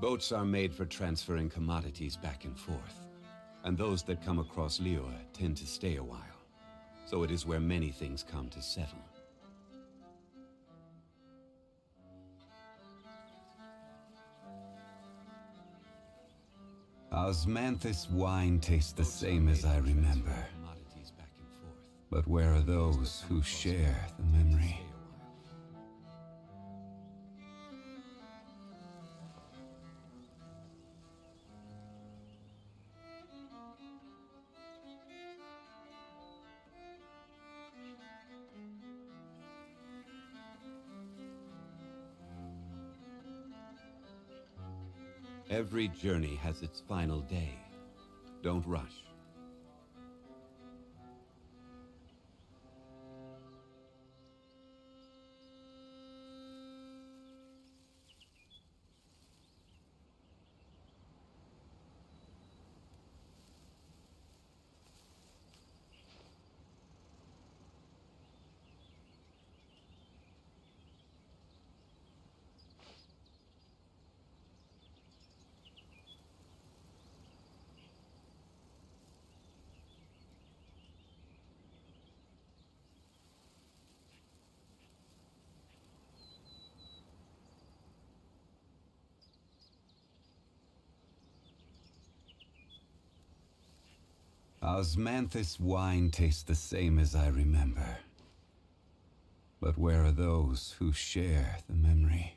Boats are made for transferring commodities back and forth, and those that come across Lior tend to stay a while. So it is where many things come to settle. Osmanthus wine tastes the same as I remember. But where are those who share the memory? Every journey has its final day. Don't rush. Osmanthus wine tastes the same as I remember. But where are those who share the memory?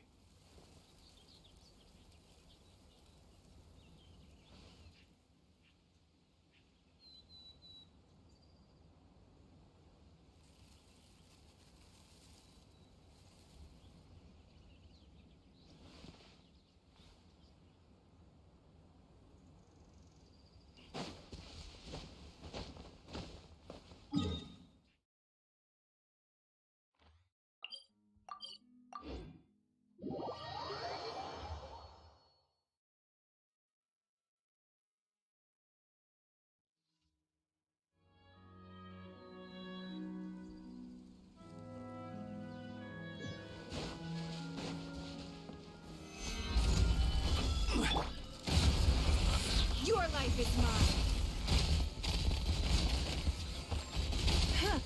Your life is mine. Huh.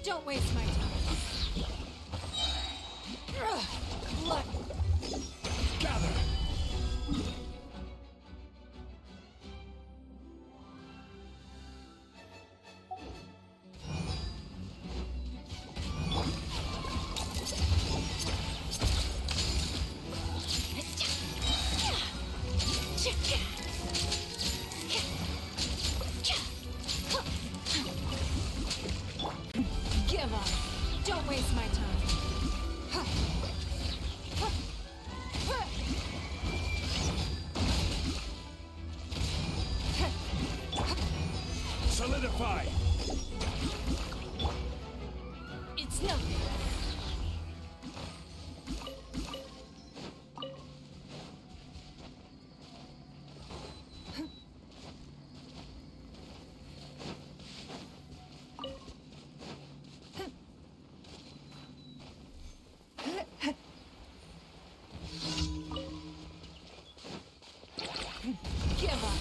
Don't waste my time. Look. Gather! Give up. Don't waste my time. Solidify! It's nothing. Give up.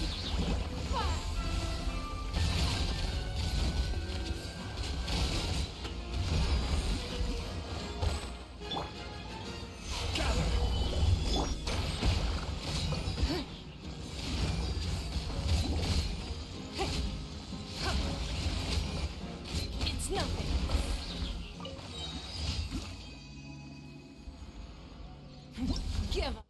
It's nothing. Give up.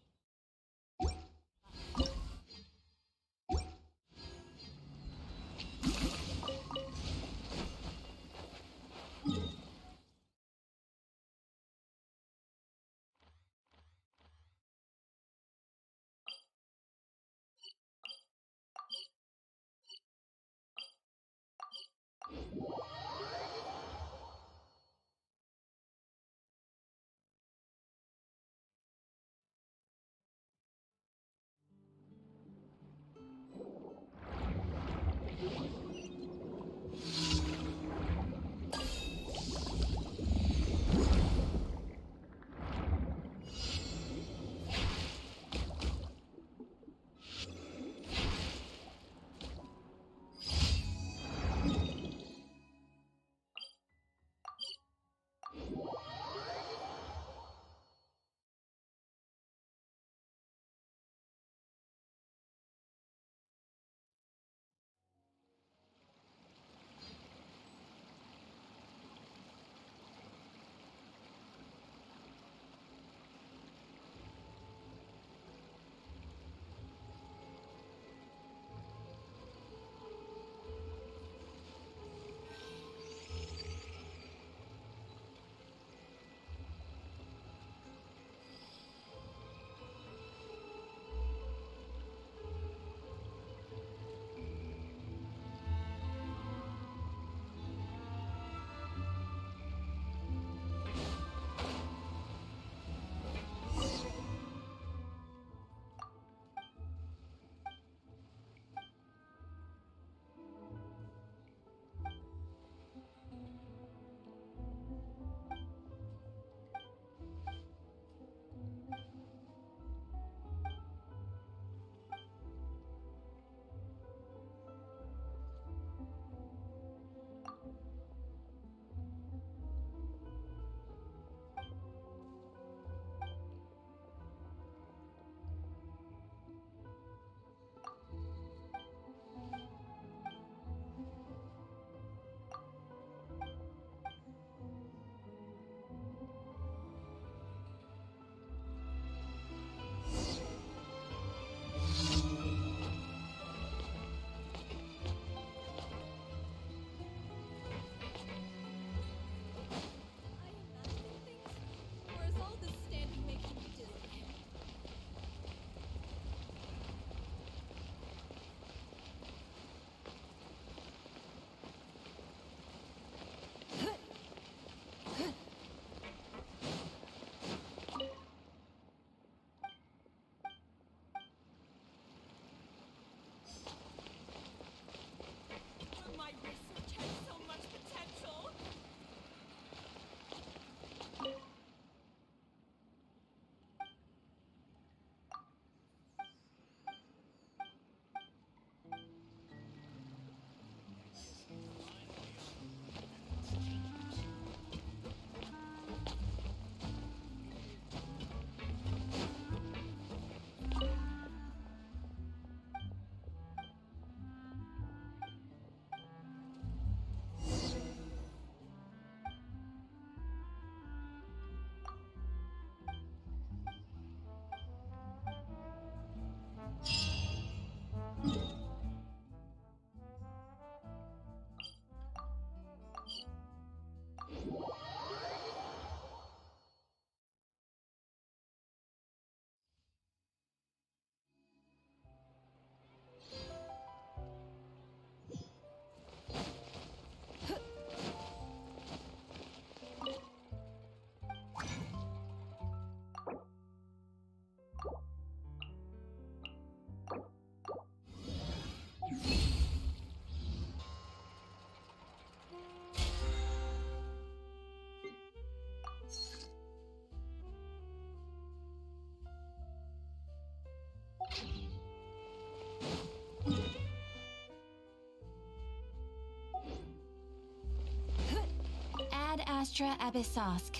Astra Abyssosk.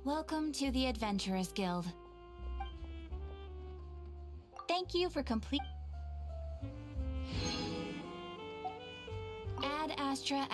Welcome to the Adventurers Guild. Thank you for complete. Ad Astra.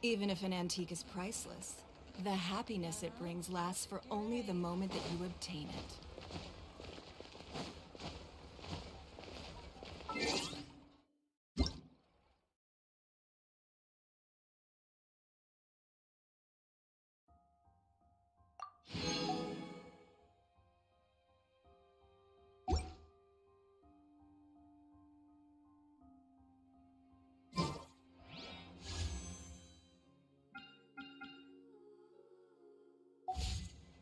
Even if an antique is priceless, the happiness it brings lasts for only the moment that you obtain it.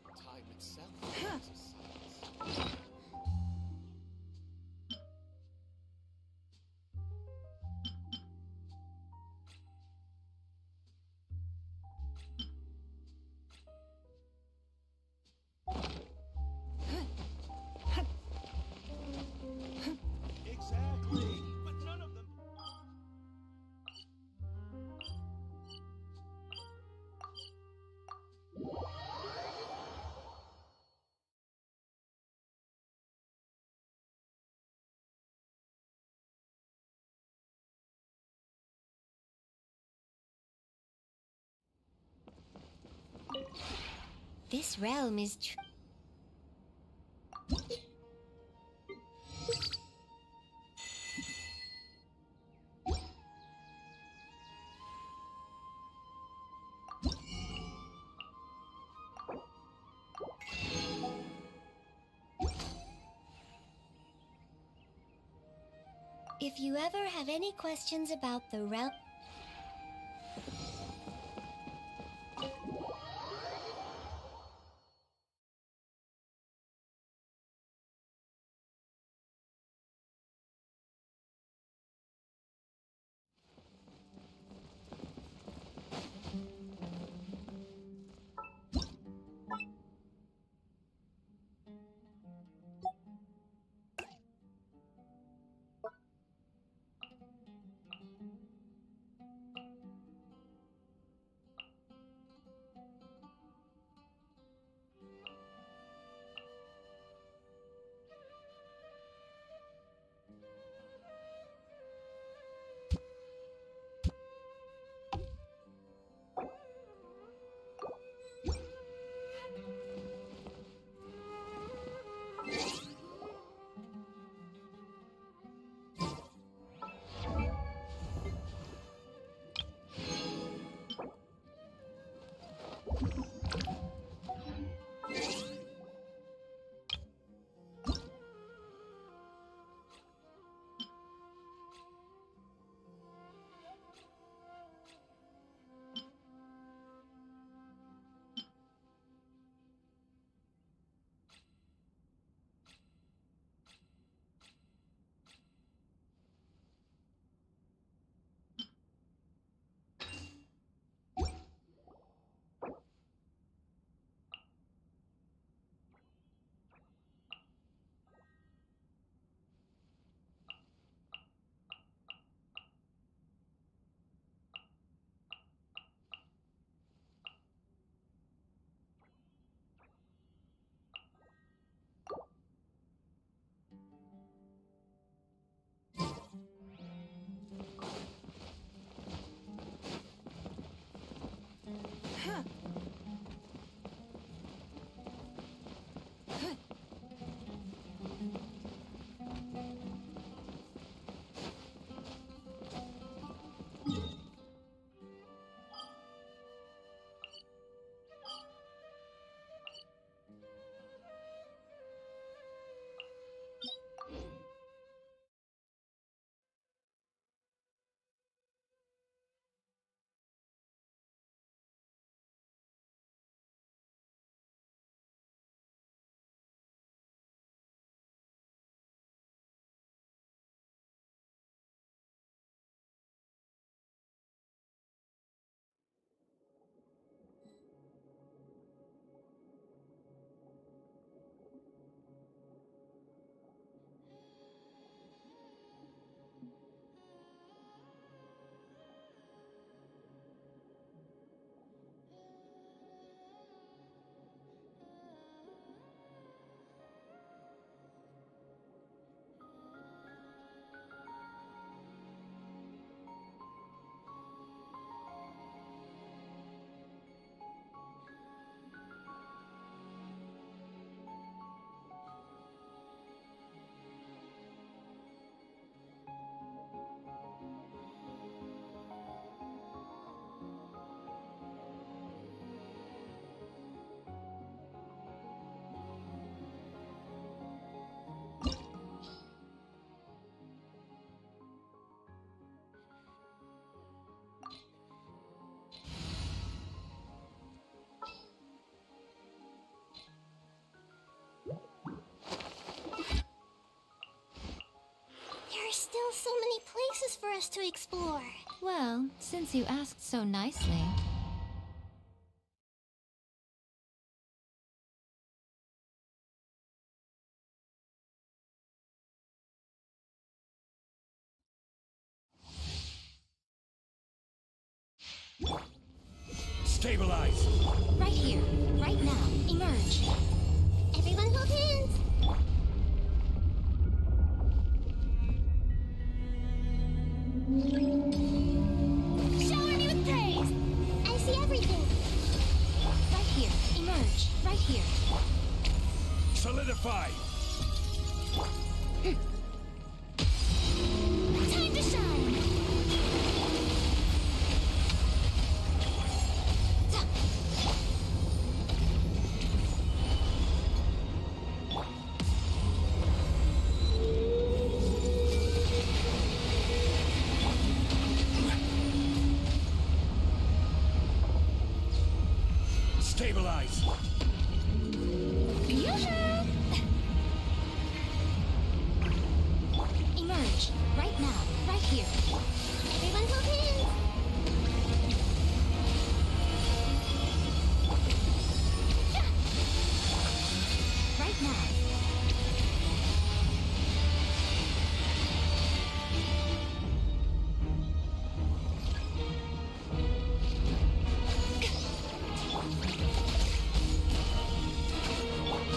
Time itself. Exactly. But none of them. This realm is If you ever have any questions about the realm... There are still so many places for us to explore. Well, since you asked so nicely. Stabilize! Right here, right now, emerge. Everyone hold hands! Shower me with praise! I see everything! Right here, emerge. Right here. Solidify! Time to shine! Stabilize. Fusion! Emerge. Right now. Right here. Everyone hold hands. Right now.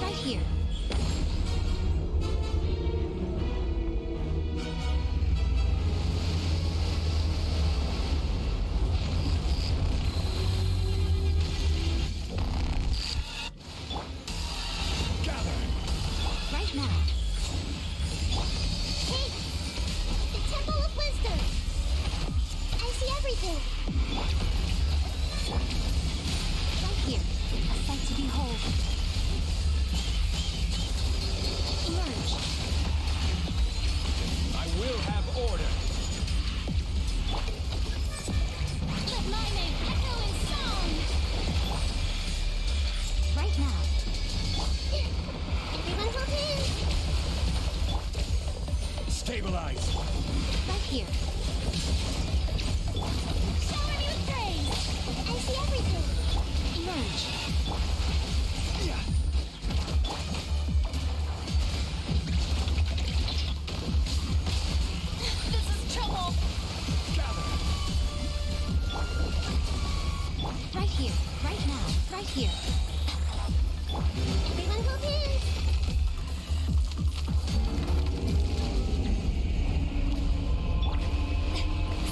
Right here. Gather. Right now. Hey! The Temple of Wisdom! I see everything! Right here. A sight to behold. Emerge. I will have order. Let my name echo in song! Right now. Everyone hold hands! Stabilize. Right here. Shower me with praise! I see everything! Emerge. This is trouble! Gather. Right here. Right now. Right here. Everyone hold hands!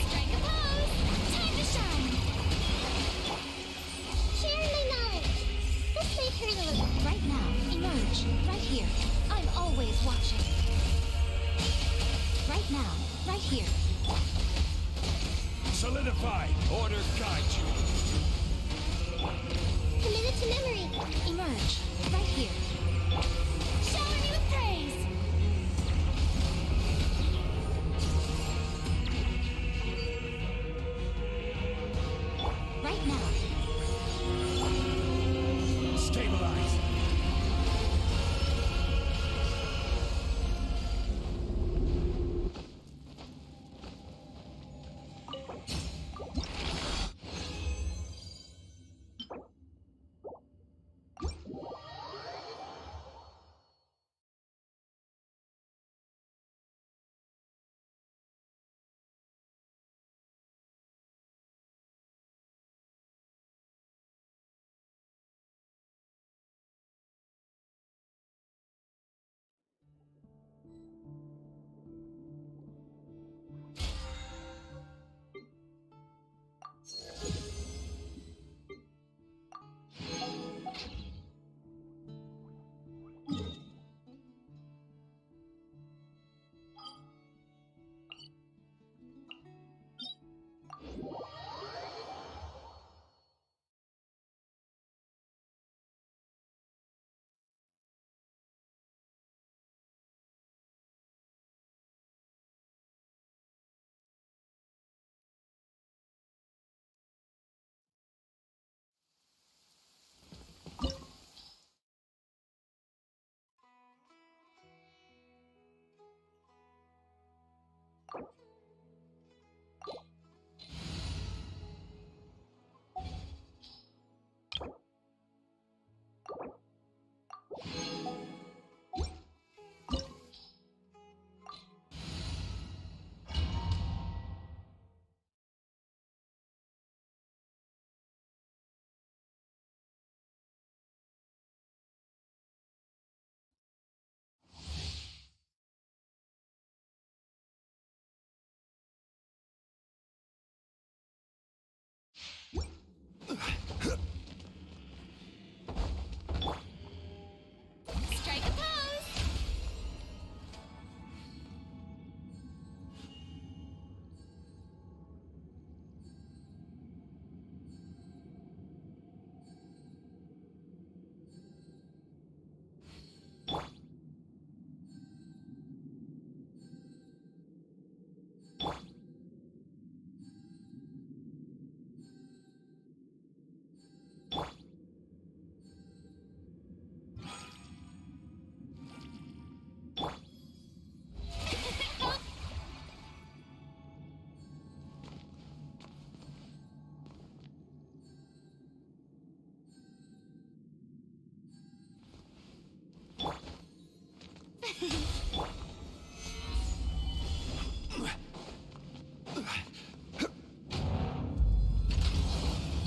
Strike a pose! Time to shine! Sharing my knowledge! This may hurt a little. Right now. Emerge. Right here. I'm always watching. Right now. Right here. Solidify. Order guide you. Committed to memory! Emerge. Right here. Shower me with praise! Right now. Stabilize.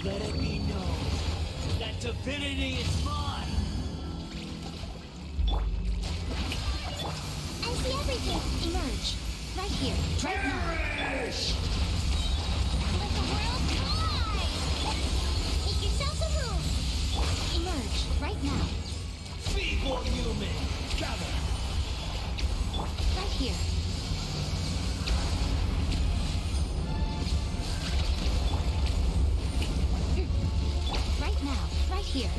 Let it be known that divinity is mine! I see everything! Emerge. Right here. Right now. Perish! Let the world collide! Make yourselves a move! Emerge. Right now. Feeble human! Gather! Right here. Right now. Right here.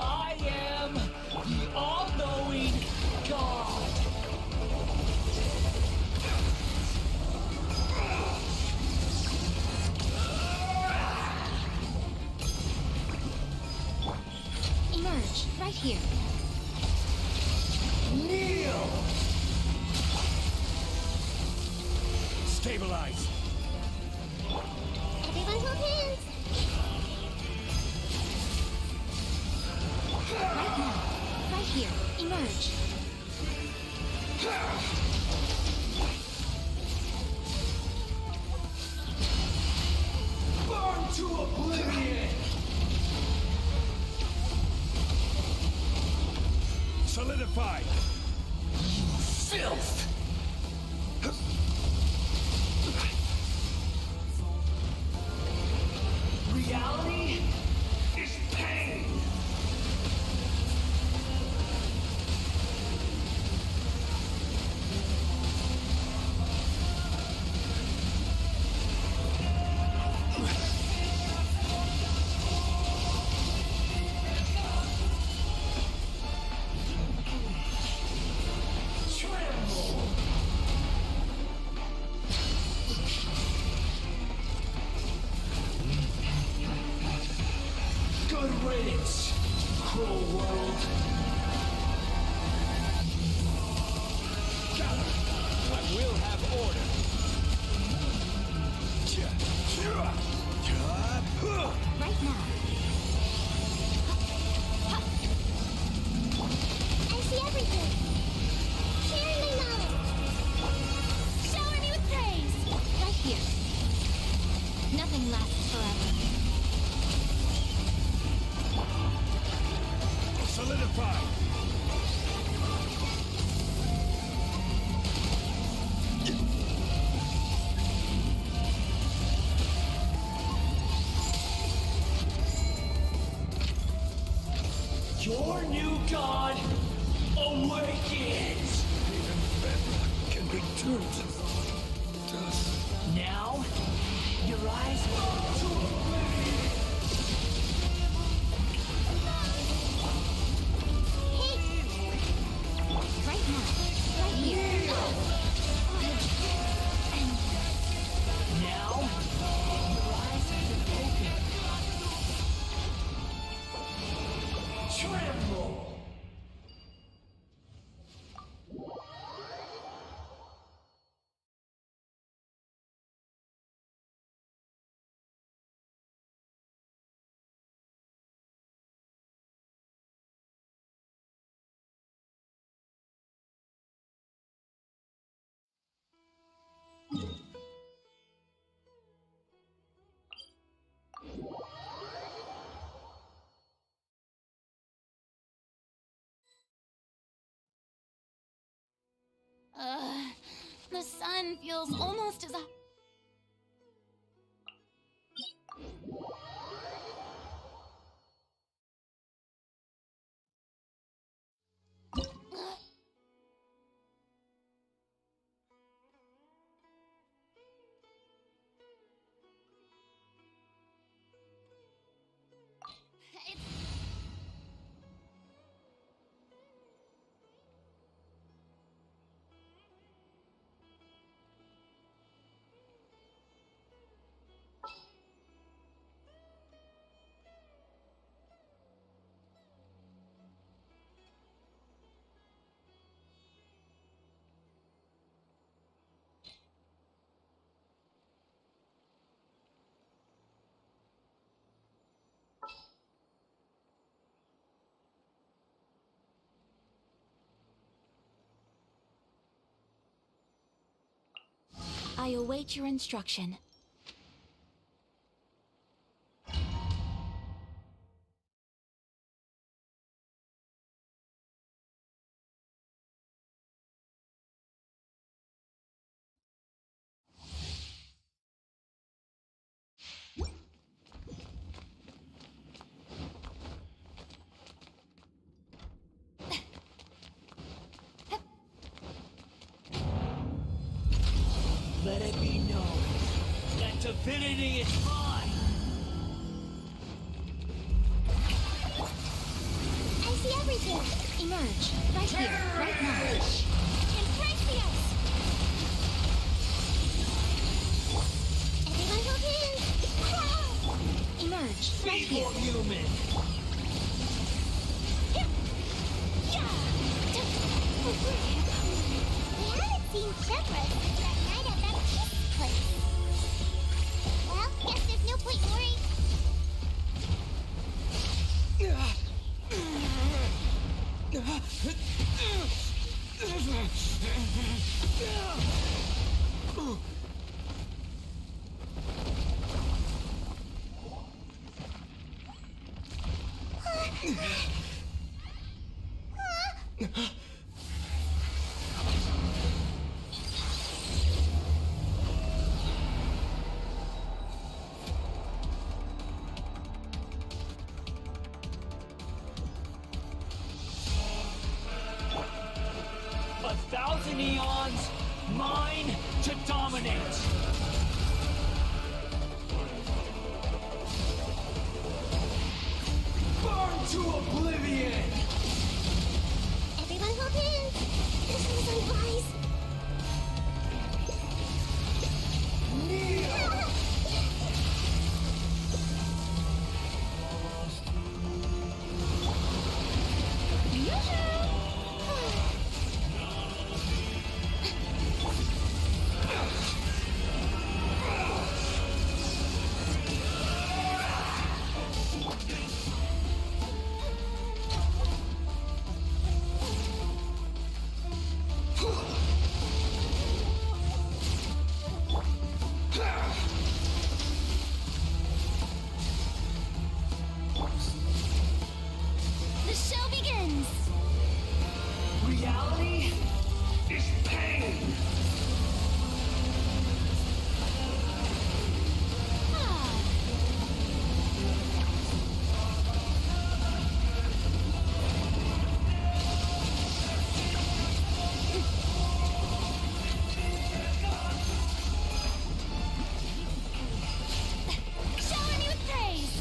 I am the all-knowing God! Emerge. Right here. Kneel! Stabilize! Everyone hold hands! Right now. Right here. Emerge. Burn to oblivion! Solidify! Filth! Reality is pain! Tremble! Good riddance, cruel world! Gather! I will have order! Right now. I see everything! Sharing my knowledge! Shower me with praise. Right here. Nothing lasts forever. Solidify! Your new god awakens! Even bedrock can be turned to dust. Now, your eyes to oblivion! Right now. Right here. Now, your eyes have been opened. Tremble! The sun feels almost as I await your instruction. Let it be known that divinity is mine! I see everything. Emerge. Right here. Right now. Impressious! Everyone hold hands! Emerge. Right Feeble here. human! We haven't seen Shepard since that night at that kiss place. Well, guess there's no point in worrying. A thousand eons, mine to dominate! Burn to oblivion! Everyone hold hands! This was unwise. The show begins. Reality is pain! Ah. Shower me with praise.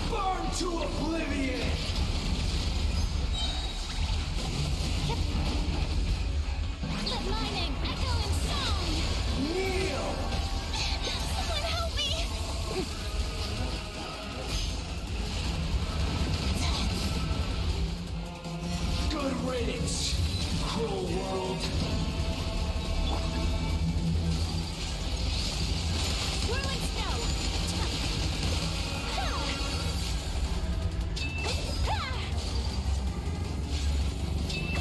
Burn to oblivion! Let my name echo in song. Kneel! Someone help me. Good riddance, cruel world! Whirling snow. Ha. Ha.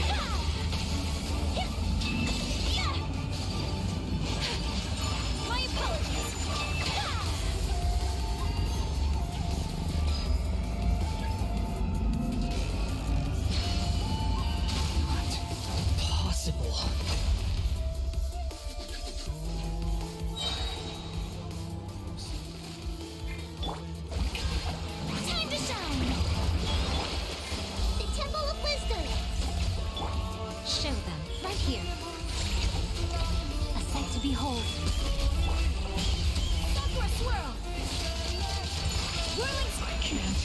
Ha. Yeah. My apologies. Ha. Possible. Time to shine. The Temple of Wisdom. Show them right here. A sight to behold. Sakura swirl. Whirling I can't.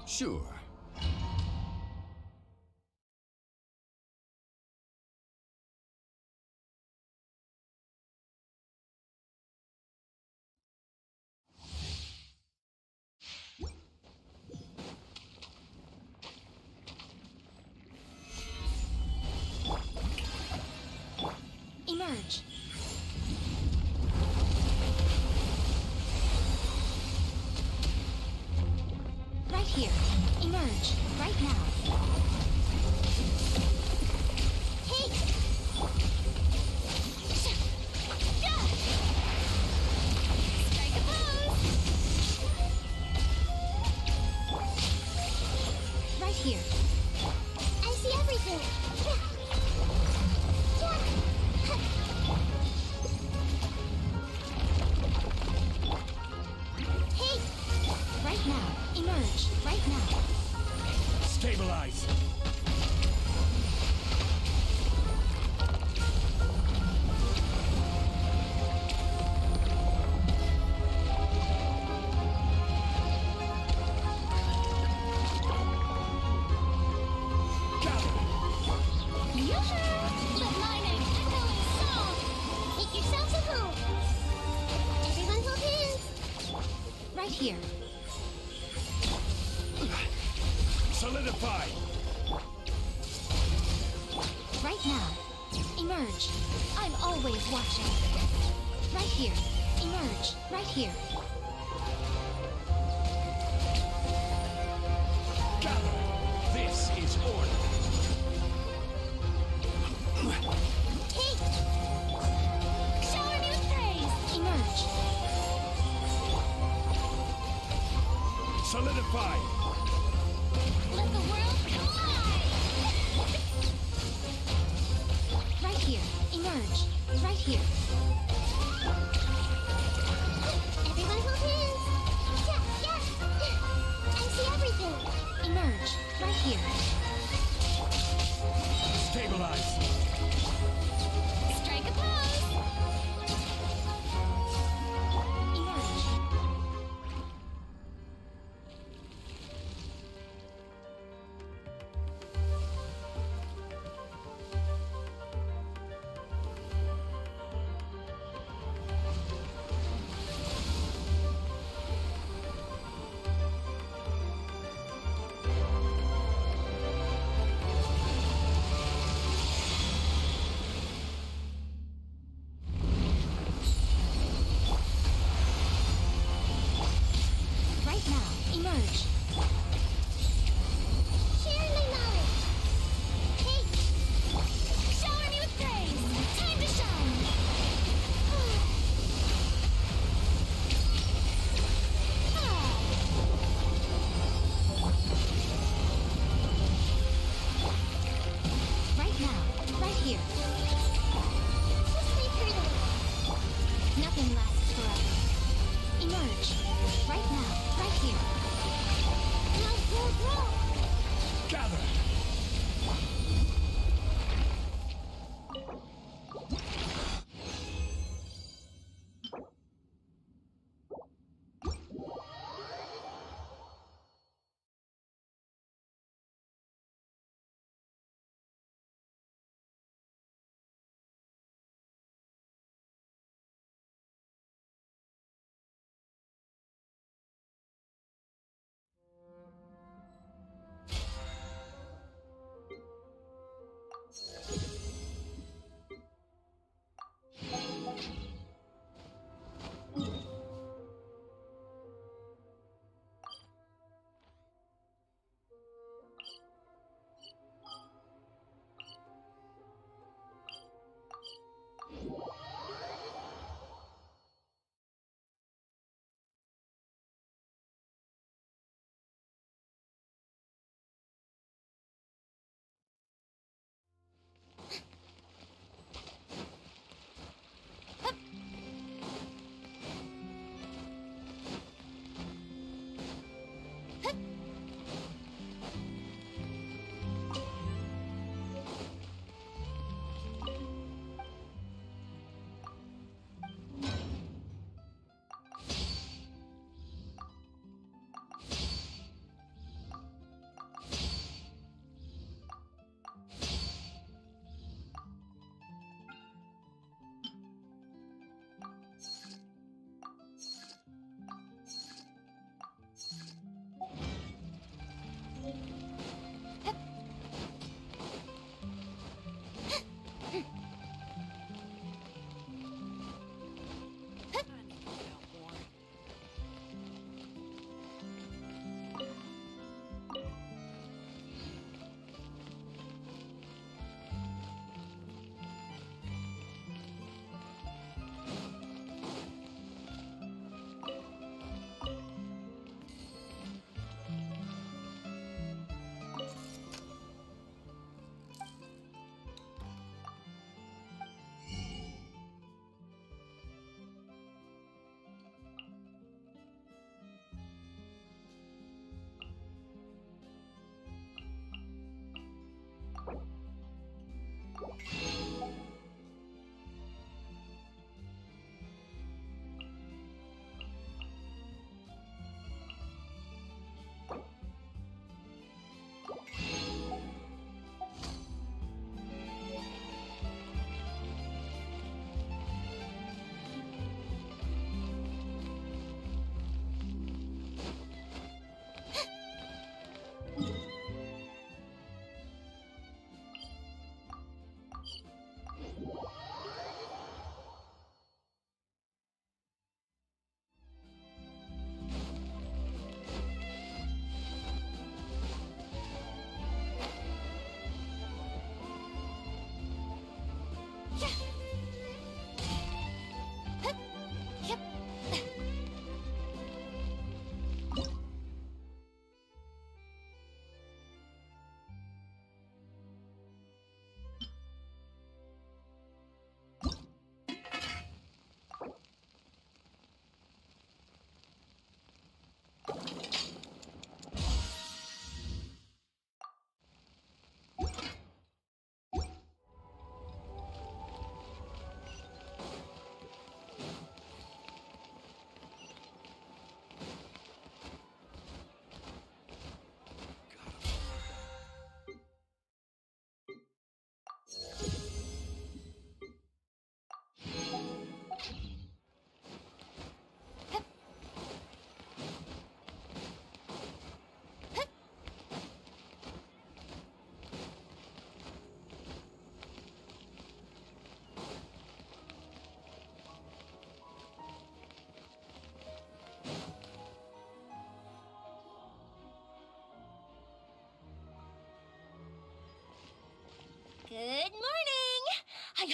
Sure. Emerge. Right here. Emerge. Right now. Hey! Strike a pose! Right here. I see everything! Hey! Right now. Emerge. Right now. Stabilize. Gather. Yoo-hoo! Let mine echo and song! Make yourselves at home! Everyone hold hands! Right here. Solidify. Right now. Emerge. I'm always watching. Right here. Emerge. Right here. Gather. This is order. Take! Shower me with praise! Emerge. Solidify. Let the world collide! Right here. Emerge. Right here. Everyone hold hands! Yeah! I see everything! Emerge. Right here. Stabilize. Strike a pose! Emerge. Right now. Emerge. Share my knowledge! Take! Shower me with praise! Time to shine! Right now. Right here. Just leave her there. Nothing lasts forever. Emerge. Right now. Right here.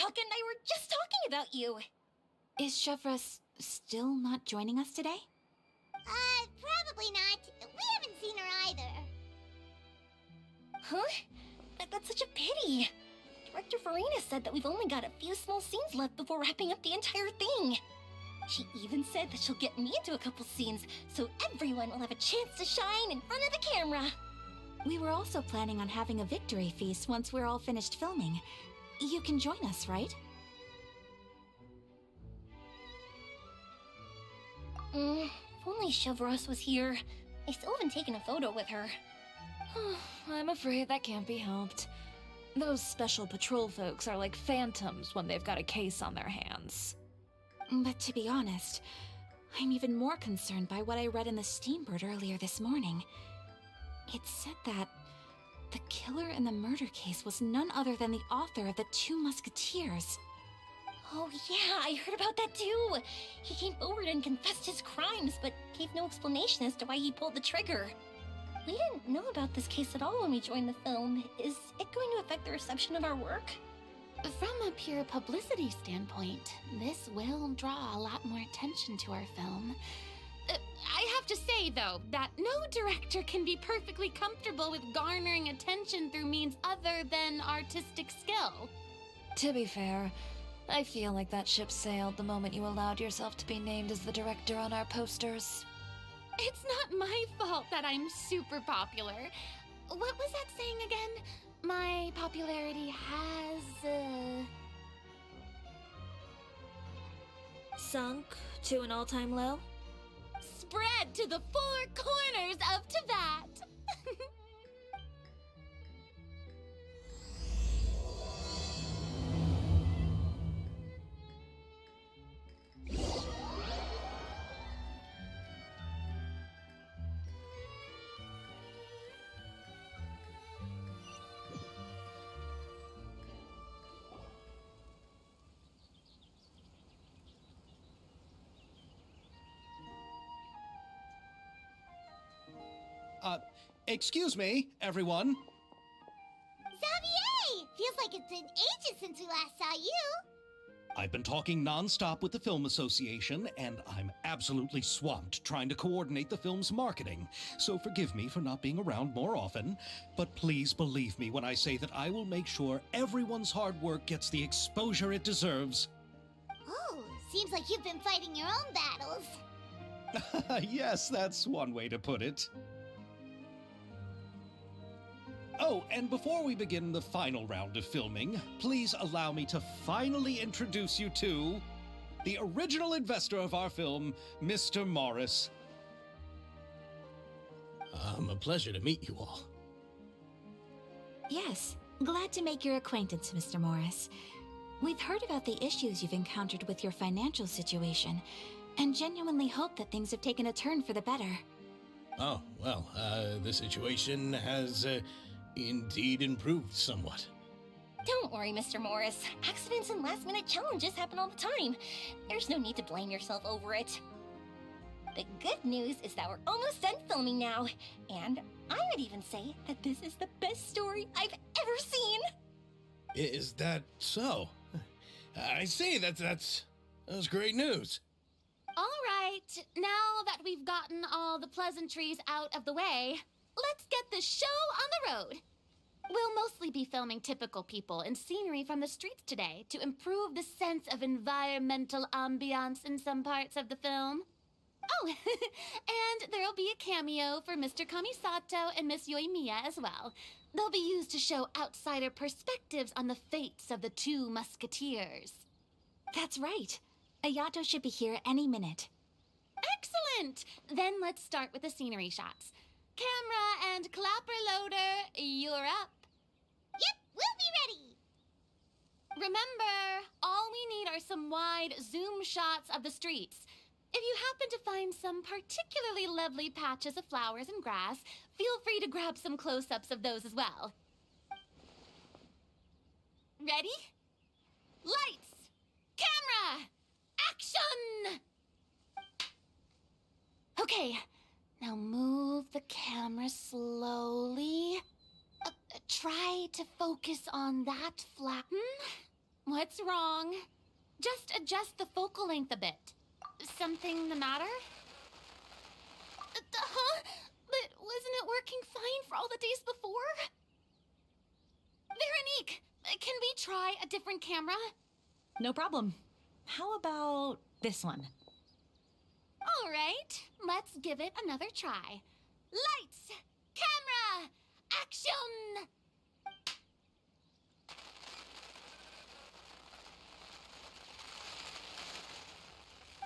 Ayaka and I were just talking about you. Is Chevra still not joining us today? Probably not. We haven't seen her either. Huh? That's such a pity. Director Farina said that we've only got a few small scenes left before wrapping up the entire thing. She even said that she'll get me into a couple scenes, so everyone will have a chance to shine in front of the camera. We were also planning on having a victory feast once we're all finished filming. You can join us, right? If only Chevros was here. I still haven't taken a photo with her. I'm afraid that can't be helped. Those special patrol folks are like phantoms when they've got a case on their hands. But to be honest, I'm even more concerned by what I read in the Steambird earlier this morning. It said that the killer in the murder case was none other than the author of the Two Musketeers. Oh yeah, I heard about that too. He came forward and confessed his crimes, but gave no explanation as to why he pulled the trigger. We didn't know about this case at all when we joined the film. Is it going to affect the reception of our work? From a pure publicity standpoint, this will draw a lot more attention to our film. I have to say, though, that no director can be perfectly comfortable with garnering attention through means other than artistic skill. To be fair, I feel like that ship sailed the moment you allowed yourself to be named as the director on our posters. It's not my fault that I'm super popular. What was that saying again? My popularity has, Sunk to an all-time low? spread to the four corners of Teyvat. Excuse me, everyone. Xavier! Feels like it's been ages since we last saw you. I've been talking nonstop with the Film Association, and I'm absolutely swamped trying to coordinate the film's marketing. So forgive me for not being around more often, but please believe me when I say that I will make sure everyone's hard work gets the exposure it deserves. Oh, seems like you've been fighting your own battles. Yes, that's one way to put it. Oh, and before we begin the final round of filming, please allow me to finally introduce you to the original investor of our film, Mr. Morris. A pleasure to meet you all. Yes, glad to make your acquaintance, Mr. Morris. We've heard about the issues you've encountered with your financial situation, and genuinely hope that things have taken a turn for the better. Oh, well, the situation has indeed improved somewhat. Don't worry, Mr. Morris. Accidents and last-minute challenges happen all the time. There's no need to blame yourself over it. The good news is that we're almost done filming now, and I would even say that this is the best story I've ever seen. Is that so? I see, that's great news. All right, now that we've gotten all the pleasantries out of the way, let's get the show on the road. We'll mostly be filming typical people and scenery from the streets today to improve the sense of environmental ambiance in some parts of the film. Oh, and there'll be a cameo for Mr. Kamisato and Miss Yoimiya as well. They'll be used to show outsider perspectives on the fates of the Two Musketeers. That's right. Ayato should be here any minute. Excellent! Then let's start with the scenery shots. Camera and clapper loader, you're up. Yep, we'll be ready. Remember, all we need are some wide zoom shots of the streets. If you happen to find some particularly lovely patches of flowers and grass, feel free to grab some close-ups of those as well. Ready? Lights! Camera! Action! Okay, now move the camera slowly. Try to focus on that flatten. What's wrong? Just adjust the focal length a bit. Something the matter? Huh? But wasn't it working fine for all the days before? Veronique, can we try a different camera? No problem. How about this one? All right, let's give it another try. Lights, camera, action!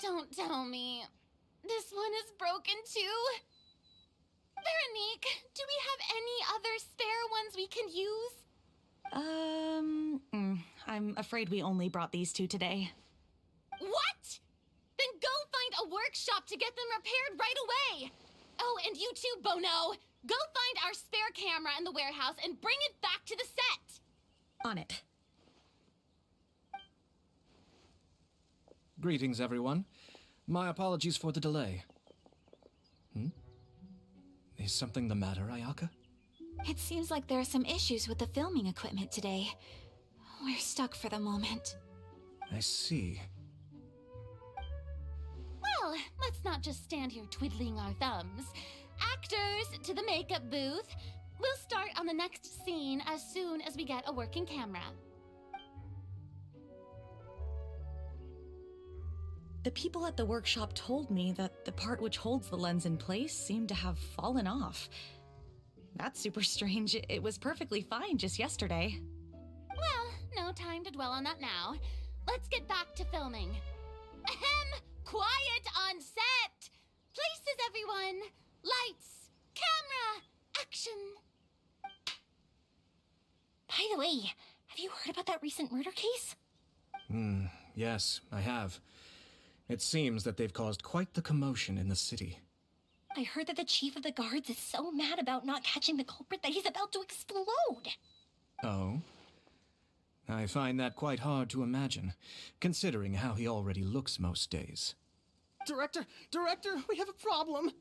Don't tell me. This one is broken too? Veronique, do we have any other spare ones we can use? I'm afraid we only brought these two today. What? Then go find a workshop to get them repaired right away. Oh, and you too, Bono. Go find our spare camera in the warehouse and bring it back to the set. On it. Greetings, everyone. My apologies for the delay. Is something the matter, Ayaka? It seems like there are some issues with the filming equipment today. We're stuck for the moment. I see. Well, let's not just stand here twiddling our thumbs. Actors, to the makeup booth. We'll start on the next scene as soon as we get a working camera. The people at the workshop told me that the part which holds the lens in place seemed to have fallen off. That's super strange. It was perfectly fine just yesterday. Well, no time to dwell on that now. Let's get back to filming. Ahem! Quiet on set! Places, everyone! Lights! Camera! Action! By the way, have you heard about that recent murder case? Yes, I have. It seems that they've caused quite the commotion in the city. I heard that the chief of the guards is so mad about not catching the culprit that he's about to explode. Oh? I find that quite hard to imagine, considering how he already looks most days. Director, we have a problem.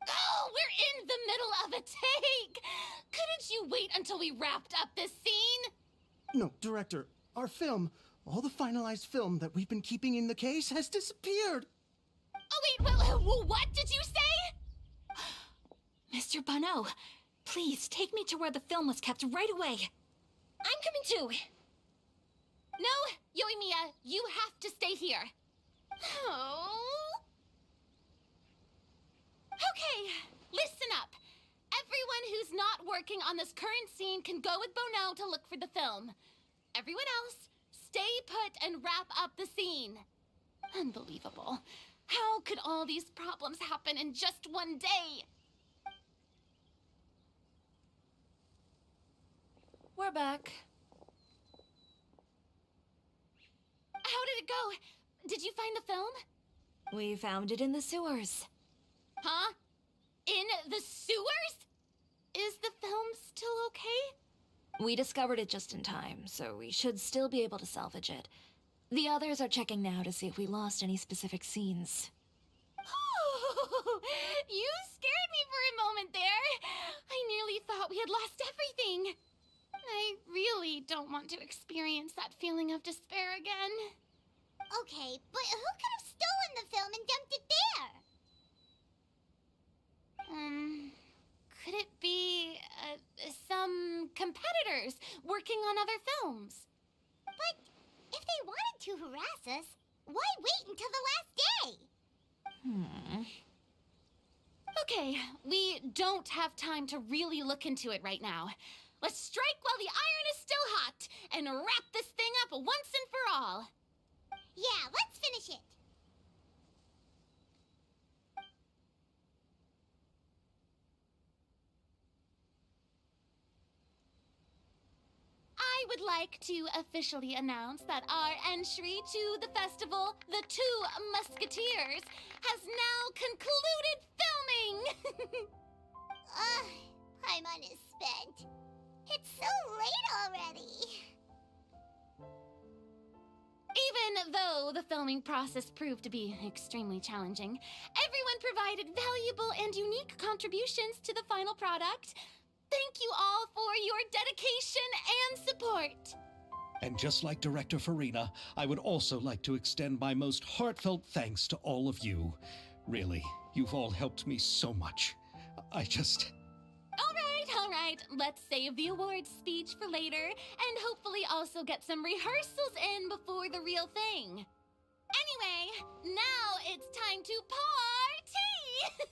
Oh, we're in the middle of a take! Couldn't you wait until we wrapped up this scene? No, Director, our film, all the finalized film that we've been keeping in the case has disappeared. Oh, wait, what did you say? Mr. Bono, please take me to where the film was kept right away. I'm coming too. No, Yoimiya, you have to stay here. Oh. Okay, listen up. Everyone who's not working on this current scene can go with Bono to look for the film. Everyone else, stay put and wrap up the scene. Unbelievable. How could all these problems happen in just one day? We're back. How did it go? Did you find the film? We found it in the sewers. Huh? In the sewers? Is the film still okay? We discovered it just in time, so we should still be able to salvage it. The others are checking now to see if we lost any specific scenes. Oh, you scared me for a moment there. I nearly thought we had lost everything. I really don't want to experience that feeling of despair again. Okay, but who could have stolen the film and dumped it there? Could it be some competitors working on other films? But if they wanted to harass us, why wait until the last day? Okay, we don't have time to really look into it right now. Let's strike while the iron is still hot and wrap this thing up once and for all. Yeah, let's finish it. I would like to officially announce that our entry to the festival, The Two Musketeers, has now concluded filming! Paimon is spent. It's so late already. Even though the filming process proved to be extremely challenging, everyone provided valuable and unique contributions to the final product. Thank you all for your dedication and support. And just like Director Farina, I would also like to extend my most heartfelt thanks to all of you. Really, you've all helped me so much. I just... All right. Let's save the awards speech for later, and hopefully also get some rehearsals in before the real thing. Anyway, now it's time to party!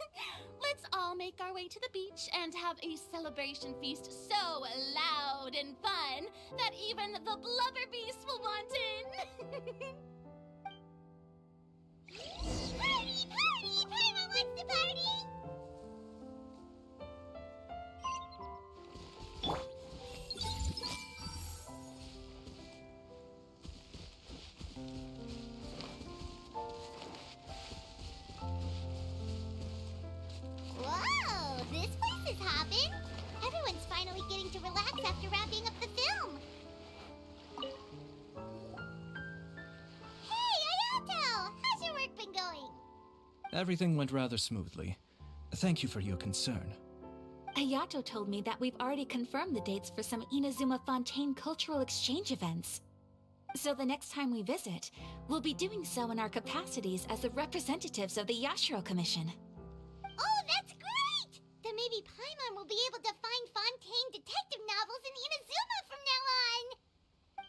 Let's all make our way to the beach and have a celebration feast so loud and fun that even the blubber beast will want in. Party! Party! Paimon wants to party! Whoa! This place is hopping! Everyone's finally getting to relax after wrapping up the film! Hey, Ayato! How's your work been going? Everything went rather smoothly. Thank you for your concern. Ayato told me that we've already confirmed the dates for some Inazuma Fontaine cultural exchange events. So the next time we visit, we'll be doing so in our capacities as the representatives of the Yashiro Commission. Oh, that's great! Then maybe Paimon will be able to find Fontaine detective novels in Inazuma from now on!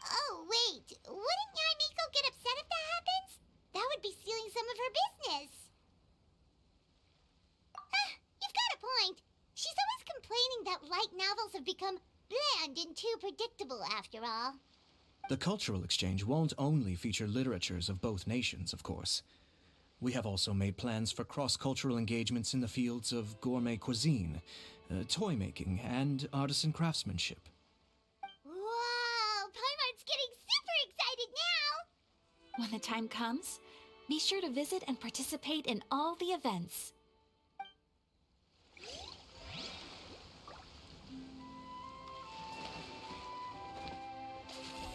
Oh, wait. Wouldn't Yae Miko get upset if that happens? That would be stealing some of her business. You've got a point. She's always complaining that light novels have become bland and too predictable after all. The cultural exchange won't only feature literatures of both nations, of course. We have also made plans for cross-cultural engagements in the fields of gourmet cuisine, toy making, and artisan craftsmanship. Whoa! Paimon's getting super excited now! When the time comes, be sure to visit and participate in all the events.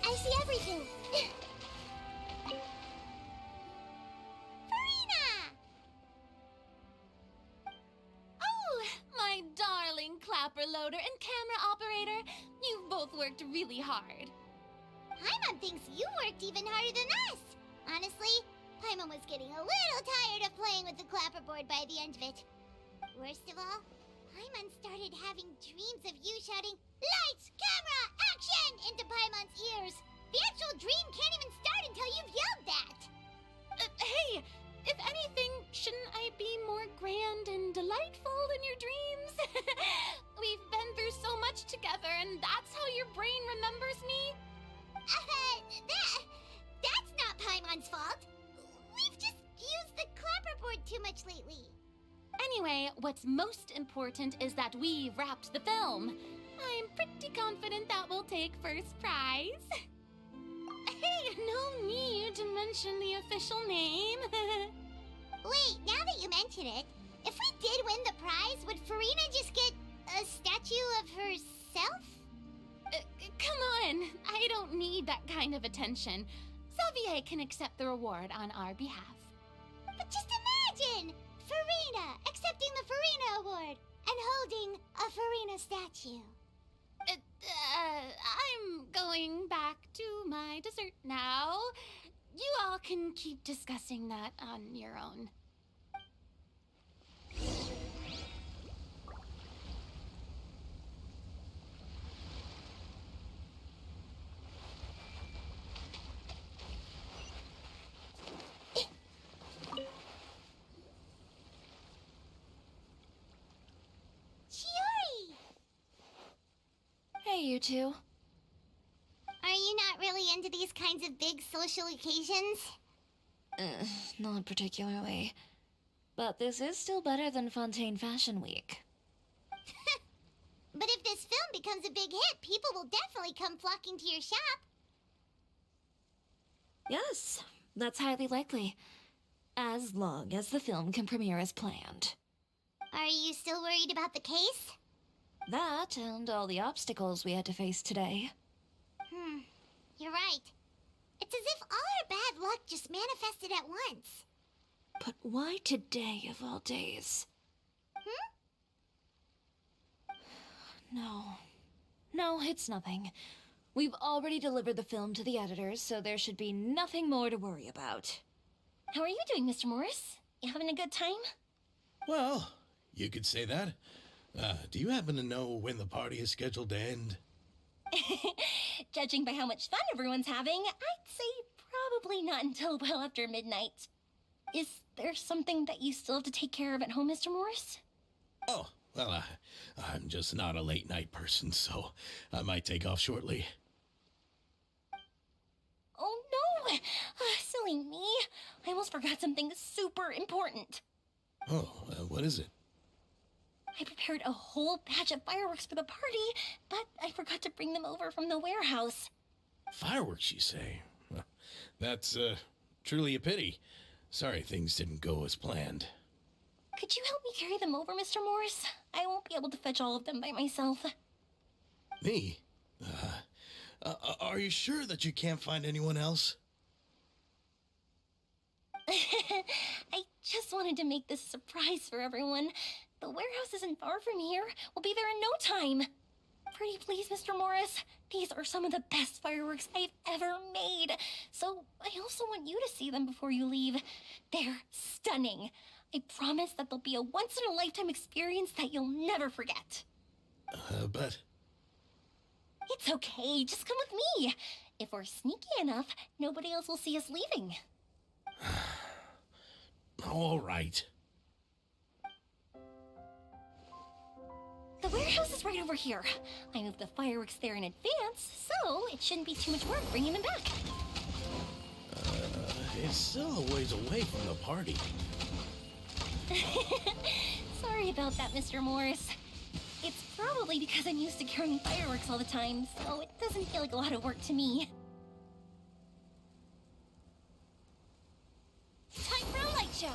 I see everything. Farina! Oh, my darling clapper loader and camera operator. You've both worked really hard. Paimon thinks you worked even harder than us. Honestly, Paimon was getting a little tired of playing with the clapperboard by the end of it. Worst of all, Paimon started having dreams of you shouting, "Lights, camera, action!" into Paimon's ears. The actual dream can't even start until you've yelled that. Hey, if anything, shouldn't I be more grand and delightful in your dreams? We've been through so much together, and that's how your brain remembers me? That's not Paimon's fault. We've just used the clapperboard too much lately. Anyway, what's most important is that we wrapped the film. I'm pretty confident that we'll take first prize. Hey, no need to mention the official name. Wait, now that you mention it, if we did win the prize, would Farina just get a statue of herself? Come on, I don't need that kind of attention. Xavier can accept the reward on our behalf. But just imagine! Farina accepting the Farina Award and holding a Farina statue. I'm going back to my dessert now. You all can keep discussing that on your own. Chiori! Hey, you two. Are you not really into these kinds of big social occasions? Not particularly. But this is still better than Fontaine Fashion Week. But if this film becomes a big hit, people will definitely come flocking to your shop. Yes, that's highly likely. As long as the film can premiere as planned. Are you still worried about the case? That and all the obstacles we had to face today. You're right. It's as if all our bad luck just manifested at once. But why today of all days? No, it's nothing. We've already delivered the film to the editors, so there should be nothing more to worry about. How are you doing, Mr. Morris? You having a good time? Well, you could say that. Do you happen to know when the party is scheduled to end? Judging by how much fun everyone's having, I'd say probably not until well after midnight. Is there something that you still have to take care of at home, Mr. Morris? Oh, well, I'm just not a late night person, so I might take off shortly. Oh no! Silly me. I almost forgot something super important. Oh, what is it? I prepared a whole batch of fireworks for the party, but I forgot to bring them over from the warehouse. Fireworks, you say? Well, that's, truly a pity. Sorry things didn't go as planned. Could you help me carry them over, Mr. Morris? I won't be able to fetch all of them by myself. Me? Are you sure that you can't find anyone else? I just wanted to make this a surprise for everyone. The warehouse isn't far from here. We'll be there in no time. Pretty please, Mr. Morris. These are some of the best fireworks I've ever made. So I also want you to see them before you leave. They're stunning. I promise that they'll be a once-in-a-lifetime experience that you'll never forget. But... It's okay. Just come with me. If we're sneaky enough, nobody else will see us leaving. All right. The warehouse is right over here. I moved the fireworks there in advance, so it shouldn't be too much work bringing them back. It's still a ways away from the party. Sorry about that, Mr. Morris. It's probably because I'm used to carrying fireworks all the time, so it doesn't feel like a lot of work to me. Time for a light show!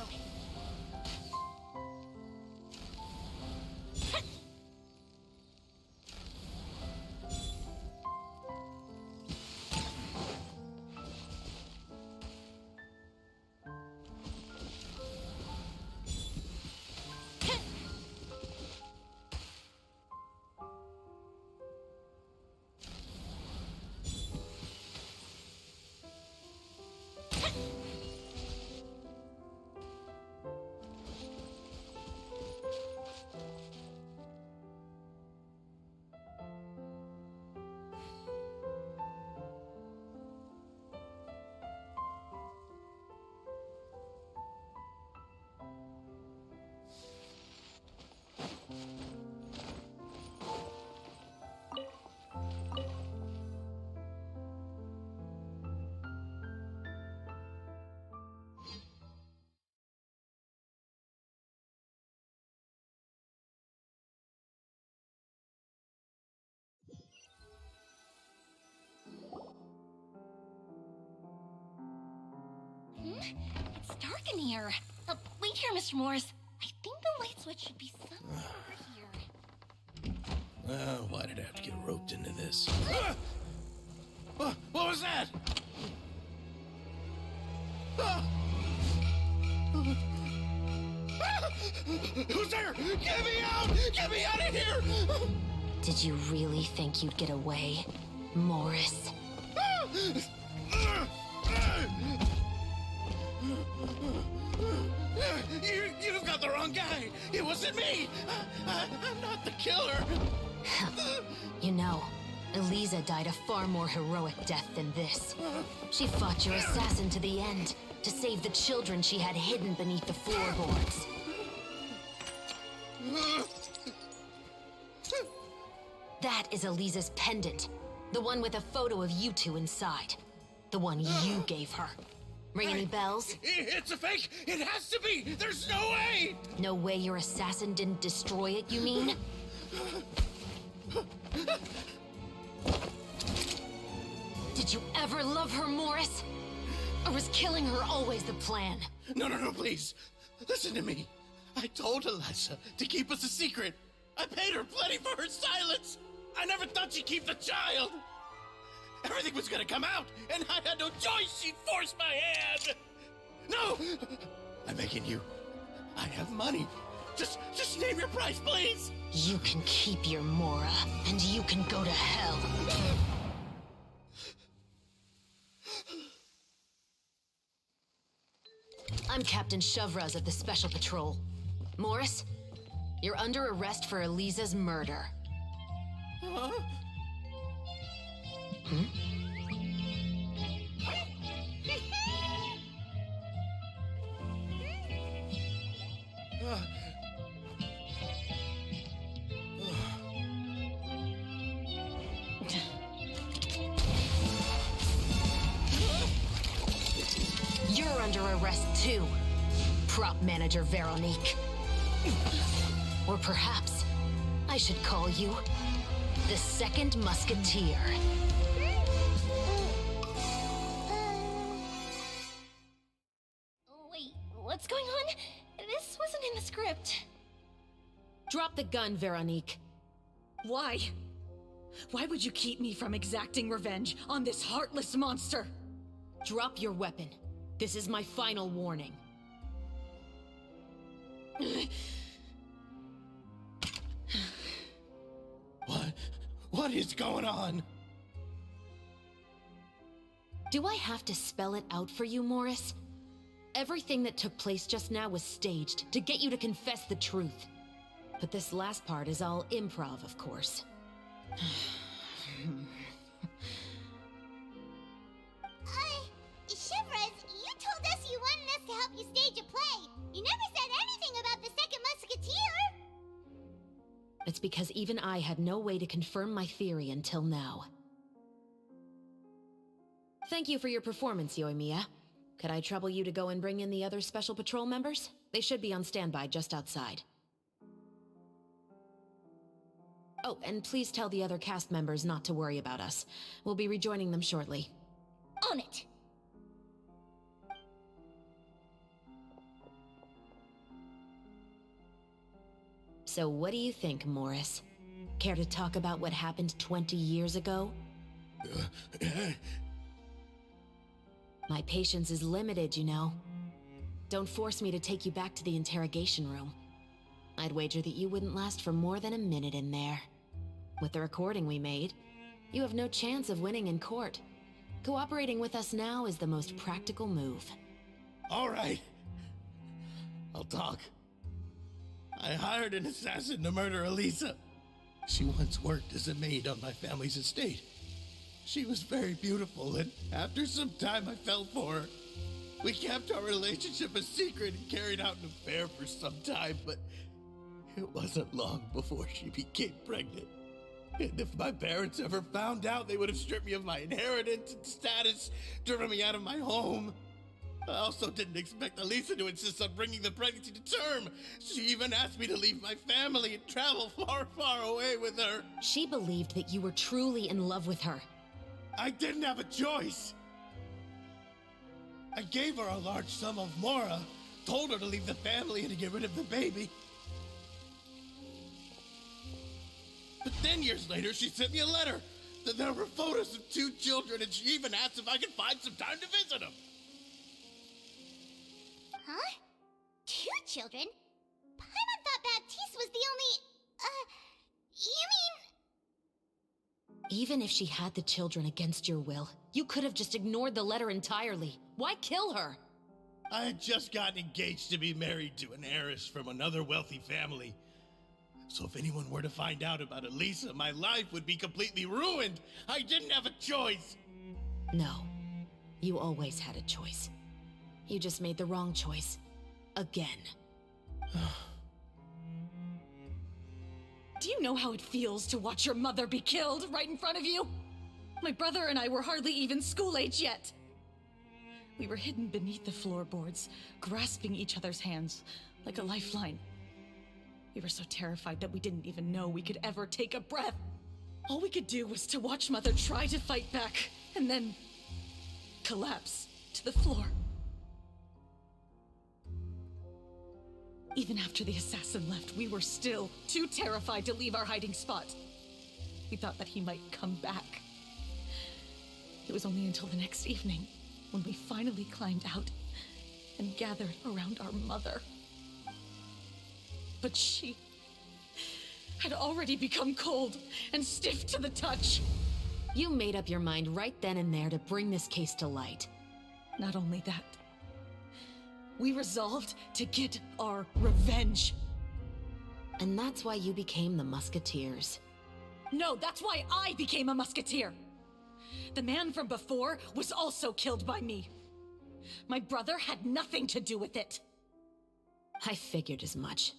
It's dark in here. Wait here, Mr. Morris. I think the light switch should be somewhere over here. Why did I have to get roped into this? What was that? Who's there? Get me out! Get me out of here! Did you really think you'd get away, Morris? You've got the wrong guy. It wasn't me. I'm not the killer. You know, Eliza died a far more heroic death than this. She fought your assassin to the end, to save the children she had hidden beneath the floorboards. That is Eliza's pendant. The one with a photo of you two inside. The one you gave her. Ring any bells? It's a fake! It has to be! There's no way! No way your assassin didn't destroy it, you mean? Did you ever love her, Morris? Or was killing her always the plan? No, please. Listen to me. I told Eliza to keep us a secret. I paid her plenty for her silence. I never thought she'd keep the child. Everything was gonna come out, and I had no choice. She forced my hand. No! I'm begging you. I have money. Just name your price, please. You can keep your Mora, and you can go to hell. I'm Captain Shovraz of the Special Patrol. Morris, you're under arrest for Eliza's murder. Huh? You're under arrest too, Prop Manager Veronique. Or perhaps I should call you the Second Musketeer. Wait, what's going on? This wasn't in the script. Drop the gun, Veronique. Why? Why would you keep me from exacting revenge on this heartless monster? Drop your weapon. This is my final warning. What is going on? Do I have to spell it out for you, Morris? Everything that took place just now was staged to get you to confess the truth. But this last part is all improv, of course. Shivers, you told us you wanted us to help you stage a play. You never said anything about the Second Musketeer. It's because even I had no way to confirm my theory until now. Thank you for your performance, Yoimiya. Could I trouble you to go and bring in the other Special Patrol members? They should be on standby just outside. Oh, and please tell the other cast members not to worry about us. We'll be rejoining them shortly. On it! So what do you think, Morris? Care to talk about what happened 20 years ago? My patience is limited, you know. Don't force me to take you back to the interrogation room. I'd wager that you wouldn't last for more than a minute in there. With the recording we made, you have no chance of winning in court. Cooperating with us now is the most practical move. All right. I'll talk. I hired an assassin to murder Eliza. She once worked as a maid on my family's estate. She was very beautiful, and after some time I fell for her. We kept our relationship a secret and carried out an affair for some time, but it wasn't long before she became pregnant. And if my parents ever found out, they would have stripped me of my inheritance and status, driven me out of my home. I also didn't expect Eliza to insist on bringing the pregnancy to term. She even asked me to leave my family and travel far, far away with her. She believed that you were truly in love with her. I didn't have a choice. I gave her a large sum of mora, told her to leave the family and to get rid of the baby. But then years later, she sent me a letter. There were photos of 2 children, and she even asked if I could find some time to visit them. Huh? 2 children? Paimon thought Baptiste was the only... you mean... Even if she had the children against your will, you could have just ignored the letter entirely. Why kill her? I had just gotten engaged to be married to an heiress from another wealthy family. So if anyone were to find out about Eliza, my life would be completely ruined. I didn't have a choice. No, you always had a choice. You just made the wrong choice. Again. Do you know how it feels to watch your mother be killed right in front of you? My brother and I were hardly even school age yet. We were hidden beneath the floorboards, grasping each other's hands like a lifeline. We were so terrified that we didn't even know we could ever take a breath. All we could do was to watch Mother try to fight back, and then collapse to the floor. Even after the assassin left, we were still too terrified to leave our hiding spot. We thought that he might come back. It was only until the next evening when we finally climbed out and gathered around our mother. But she had already become cold and stiff to the touch. You made up your mind right then and there to bring this case to light. Not only that, We resolved to get our revenge. And that's why you became the Musketeers. No, that's why I became a musketeer. The man from before was also killed by me. My brother had nothing to do with it. I figured as much.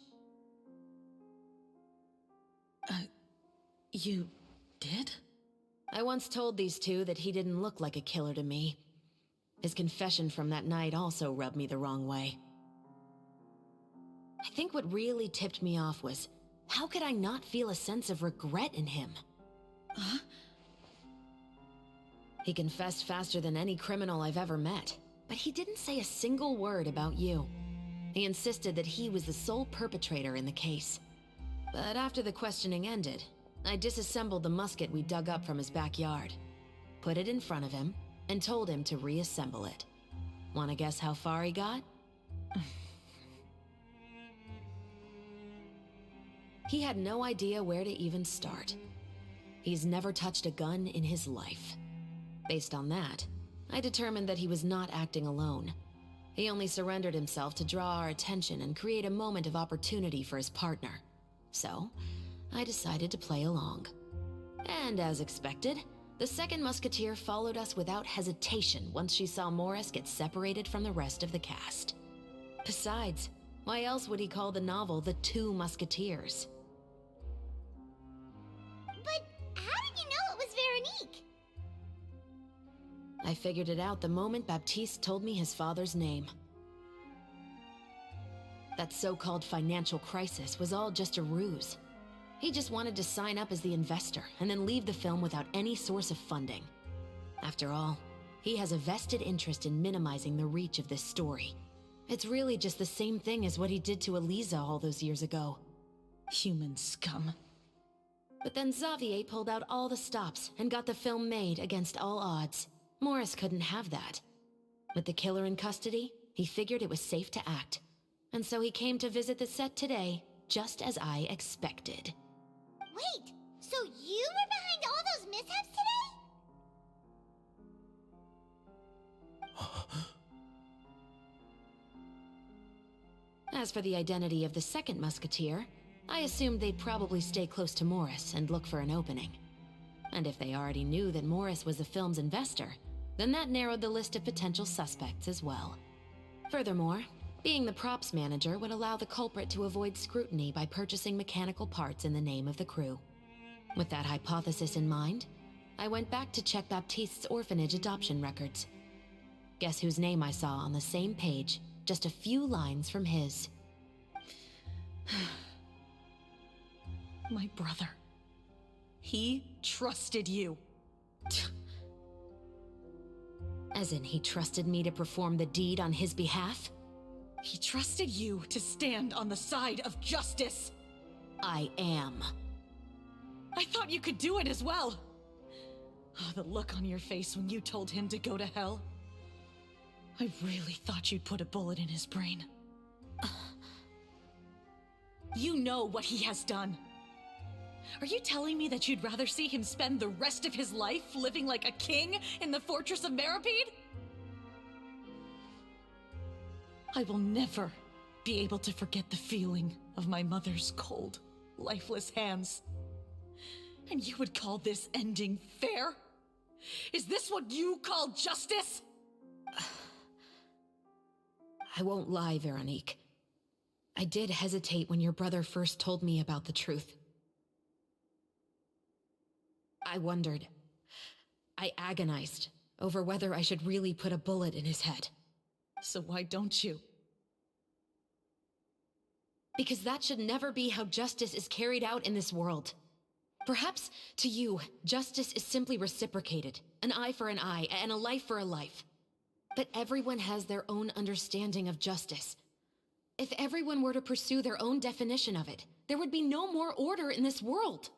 You did? I once told these two that he didn't look like a killer to me. His confession from that night also rubbed me the wrong way. I think what really tipped me off was, how could I not feel a sense of regret in him? Huh? He confessed faster than any criminal I've ever met, but he didn't say a single word about you. He insisted that he was the sole perpetrator in the case. But after the questioning ended, I disassembled the musket we dug up from his backyard, put it in front of him, and told him to reassemble it. Want to guess how far he got? He had no idea where to even start. He's never touched a gun in his life. Based on that, I determined that he was not acting alone. He only surrendered himself to draw our attention and create a moment of opportunity for his partner. So, I decided to play along. And as expected, the second musketeer followed us without hesitation once she saw Morris get separated from the rest of the cast. Besides, why else would he call the novel The Two Musketeers? But how did you know it was Veronique? I figured it out the moment Baptiste told me his father's name. That so-called financial crisis was all just a ruse. He just wanted to sign up as the investor and then leave the film without any source of funding. After all, he has a vested interest in minimizing the reach of this story. It's really just the same thing as what he did to Eliza all those years ago. Human scum. But then Xavier pulled out all the stops and got the film made against all odds. Morris couldn't have that. With the killer in custody, he figured it was safe to act. And so he came to visit the set today, just as I expected. Wait, so you were behind all those mishaps today? As for the identity of the second musketeer, I assumed they'd probably stay close to Morris and look for an opening. And if they already knew that Morris was the film's investor, then that narrowed the list of potential suspects as well. Furthermore, being the props manager would allow the culprit to avoid scrutiny by purchasing mechanical parts in the name of the crew. With that hypothesis in mind, I went back to check Baptiste's orphanage adoption records. Guess whose name I saw on the same page, just a few lines from his. My brother. He trusted you. As in, he trusted me to perform the deed on his behalf? He trusted you to stand on the side of justice. I am. I thought you could do it as well. Oh, the look on your face when you told him to go to hell. I really thought you'd put a bullet in his brain. You know what he has done. Are you telling me that you'd rather see him spend the rest of his life living like a king in the fortress of Meripede? I will never be able to forget the feeling of my mother's cold, lifeless hands. And you would call this ending fair? Is this what you call justice? I won't lie, Veronique. I did hesitate when your brother first told me about the truth. I wondered. I agonized over whether I should really put a bullet in his head. So why don't you? Because that should never be how justice is carried out in this world. Perhaps, to you, justice is simply reciprocated. An eye for an eye, and a life for a life. But everyone has their own understanding of justice. If everyone were to pursue their own definition of it, there would be no more order in this world.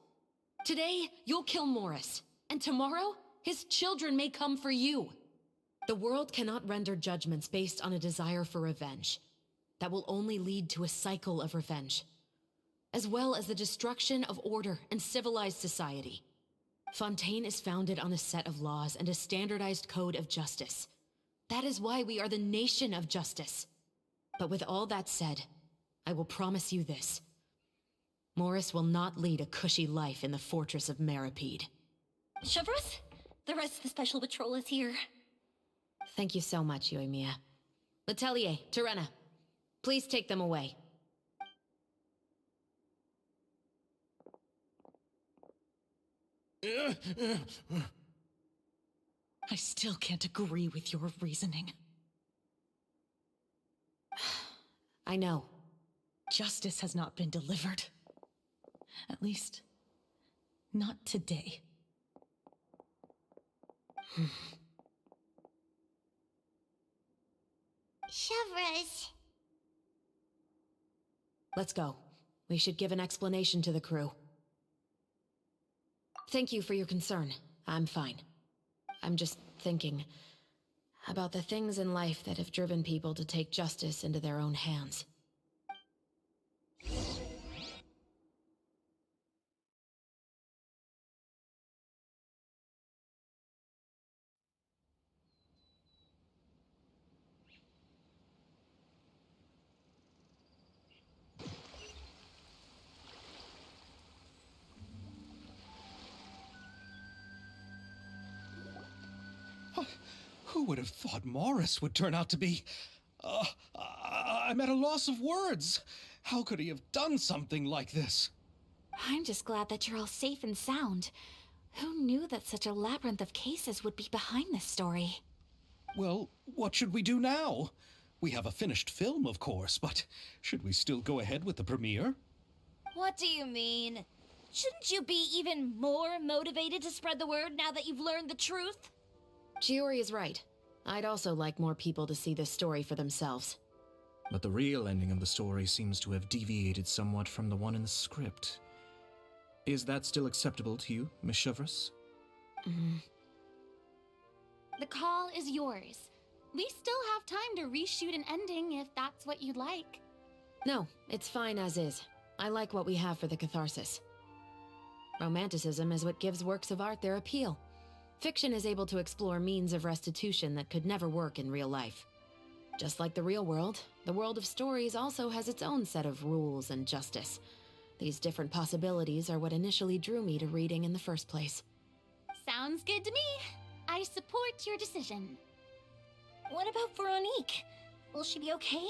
Today, you'll kill Morris, and tomorrow, his children may come for you. The world cannot render judgments based on a desire for revenge. That will only lead to a cycle of revenge, as well as the destruction of order and civilized society. Fontaine is founded on a set of laws and a standardized code of justice. That is why we are the nation of justice. But with all that said, I will promise you this. Morris will not lead a cushy life in the fortress of Maripede. Chevros, the rest of the Special Patrol is here. Thank you so much, Yoimiya. Letelier, Terena, please take them away. I still can't agree with your reasoning. I know. Justice has not been delivered. At least, not today. Chevros. Let's go. We should give an explanation to the crew. Thank you for your concern. I'm fine. I'm just thinking about the things in life that have driven people to take justice into their own hands. Who would have thought Morris would turn out to be... I'm at a loss of words. How could he have done something like this? I'm just glad that you're all safe and sound. Who knew that such a labyrinth of cases would be behind this story? Well, what should we do now? We have a finished film, of course, but should we still go ahead with the premiere? What do you mean? Shouldn't you be even more motivated to spread the word now that you've learned the truth? Chiori is right. I'd also like more people to see this story for themselves. But the real ending of the story seems to have deviated somewhat from the one in the script. Is that still acceptable to you, Miss Chevros? The call is yours. We still have time to reshoot an ending if that's what you'd like. No, it's fine as is. I like what we have for the catharsis. Romanticism is what gives works of art their appeal. Fiction is able to explore means of restitution that could never work in real life. Just like the real world, the world of stories also has its own set of rules and justice. These different possibilities are what initially drew me to reading in the first place. Sounds good to me. I support your decision. What about Veronique? Will she be okay?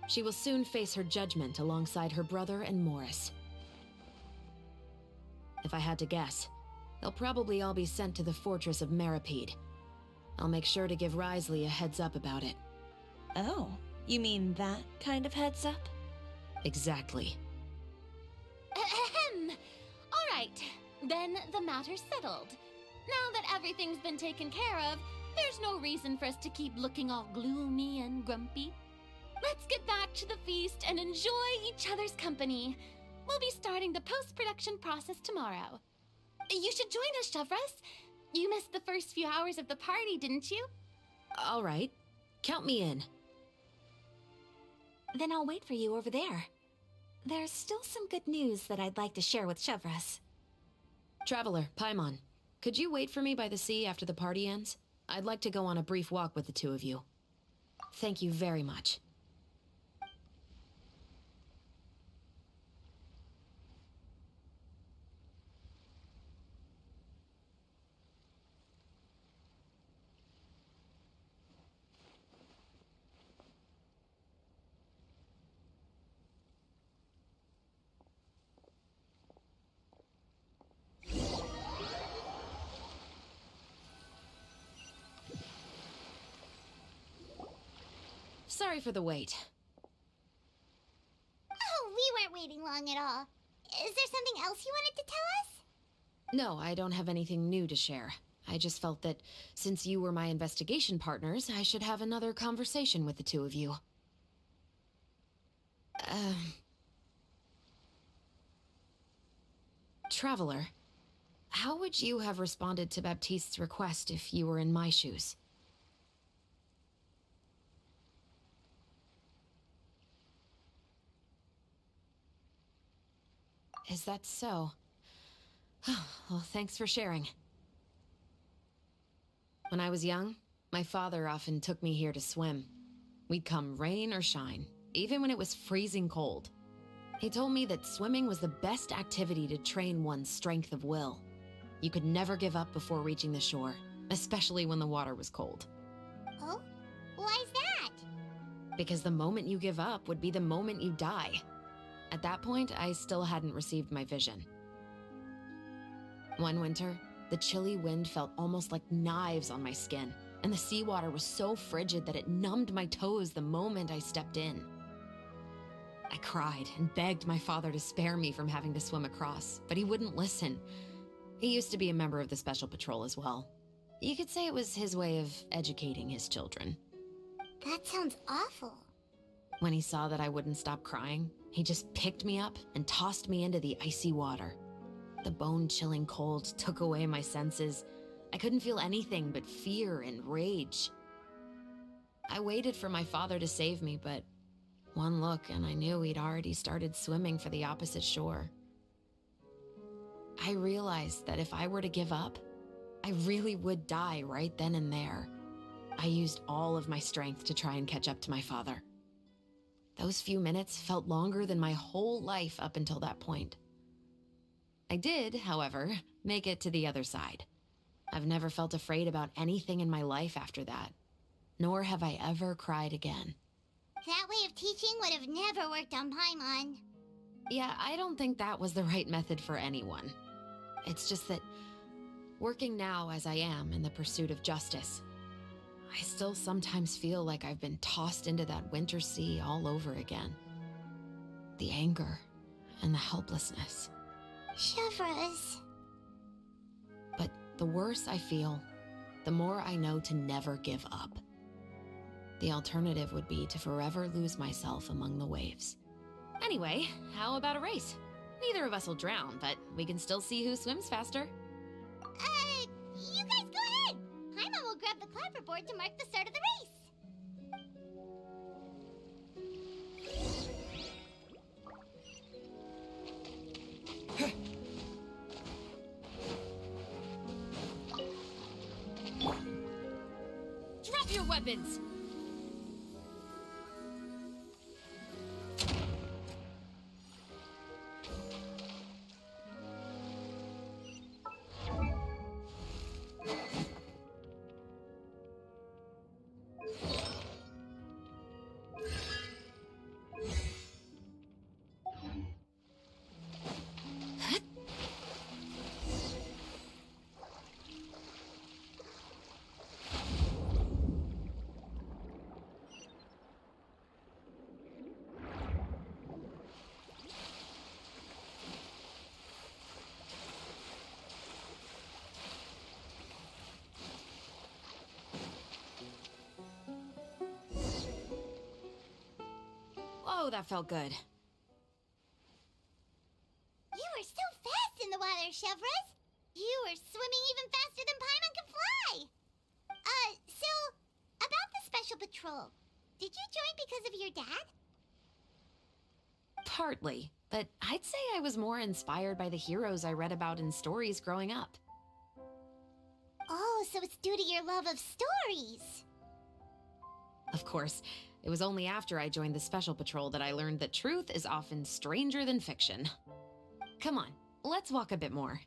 She will soon face her judgment alongside her brother and Morris. If I had to guess, they'll probably all be sent to the fortress of Maripede. I'll make sure to give Risley a heads up about it. Oh, you mean that kind of heads up? Exactly. Ahem. All right, then the matter's settled. Now that everything's been taken care of, there's no reason for us to keep looking all gloomy and grumpy. Let's get back to the feast and enjoy each other's company. We'll be starting the post-production process tomorrow. You should join us, Chevros. You missed the first few hours of the party, didn't you? All right. Count me in. Then I'll wait for you over there. There's still some good news that I'd like to share with Chevros. Traveler, Paimon, could you wait for me by the sea after the party ends? I'd like to go on a brief walk with the two of you. Thank you very much. Sorry for the wait. Oh, we weren't waiting long at all. Is there something else you wanted to tell us? No, I don't have anything new to share. I just felt that since you were my investigation partners, I should have another conversation with the two of you. Traveler, how would you have responded to Baptiste's request if you were in my shoes? Is that so? Well, thanks for sharing. When I was young, my father often took me here to swim. We'd come rain or shine, even when it was freezing cold. He told me that swimming was the best activity to train one's strength of will. You could never give up before reaching the shore, especially when the water was cold. Oh? Why's that? Because the moment you give up would be the moment you die. At that point, I still hadn't received my vision. One winter, the chilly wind felt almost like knives on my skin, and the seawater was so frigid that it numbed my toes the moment I stepped in. I cried and begged my father to spare me from having to swim across, but he wouldn't listen. He used to be a member of the Special Patrol as well. You could say it was his way of educating his children. That sounds awful. When he saw that I wouldn't stop crying, he just picked me up and tossed me into the icy water. The bone-chilling cold took away my senses. I couldn't feel anything but fear and rage. I waited for my father to save me, but one look and I knew he'd already started swimming for the opposite shore. I realized that if I were to give up, I really would die right then and there. I used all of my strength to try and catch up to my father. Those few minutes felt longer than my whole life up until that point. I did, however, make it to the other side. I've never felt afraid about anything in my life after that, nor have I ever cried again. That way of teaching would have never worked on Paimon. Yeah, I don't think that was the right method for anyone. It's just that, working now as I am in the pursuit of justice, I still sometimes feel like I've been tossed into that winter sea all over again. The anger and the helplessness. Chevreuse. But the worse I feel, the more I know to never give up. The alternative would be to forever lose myself among the waves. Anyway, how about a race? Neither of us will drown, but we can still see who swims faster. You guys go ahead! Paimon will grab the clapperboard to mark the start of the race. Drop your weapons! Oh, that felt good. You were so fast in the water, Chevreuse. You were swimming even faster than Paimon can fly. So, about the Special Patrol, did you join because of your dad? Partly, but I'd say I was more inspired by the heroes I read about in stories growing up. Oh, so it's due to your love of stories. Of course, it was only after I joined the Special Patrol that I learned that truth is often stranger than fiction. Come on, let's walk a bit more.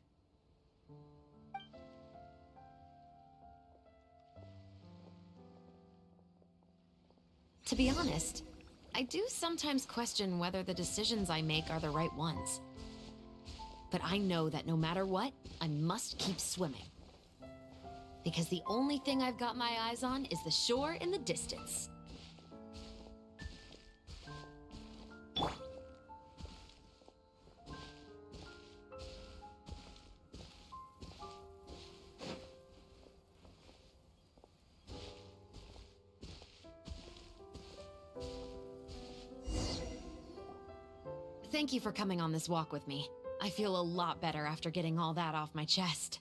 To be honest, I do sometimes question whether the decisions I make are the right ones. But I know that no matter what, I must keep swimming. Because the only thing I've got my eyes on is the shore in the distance. Thank you for coming on this walk with me. I feel a lot better after getting all that off my chest.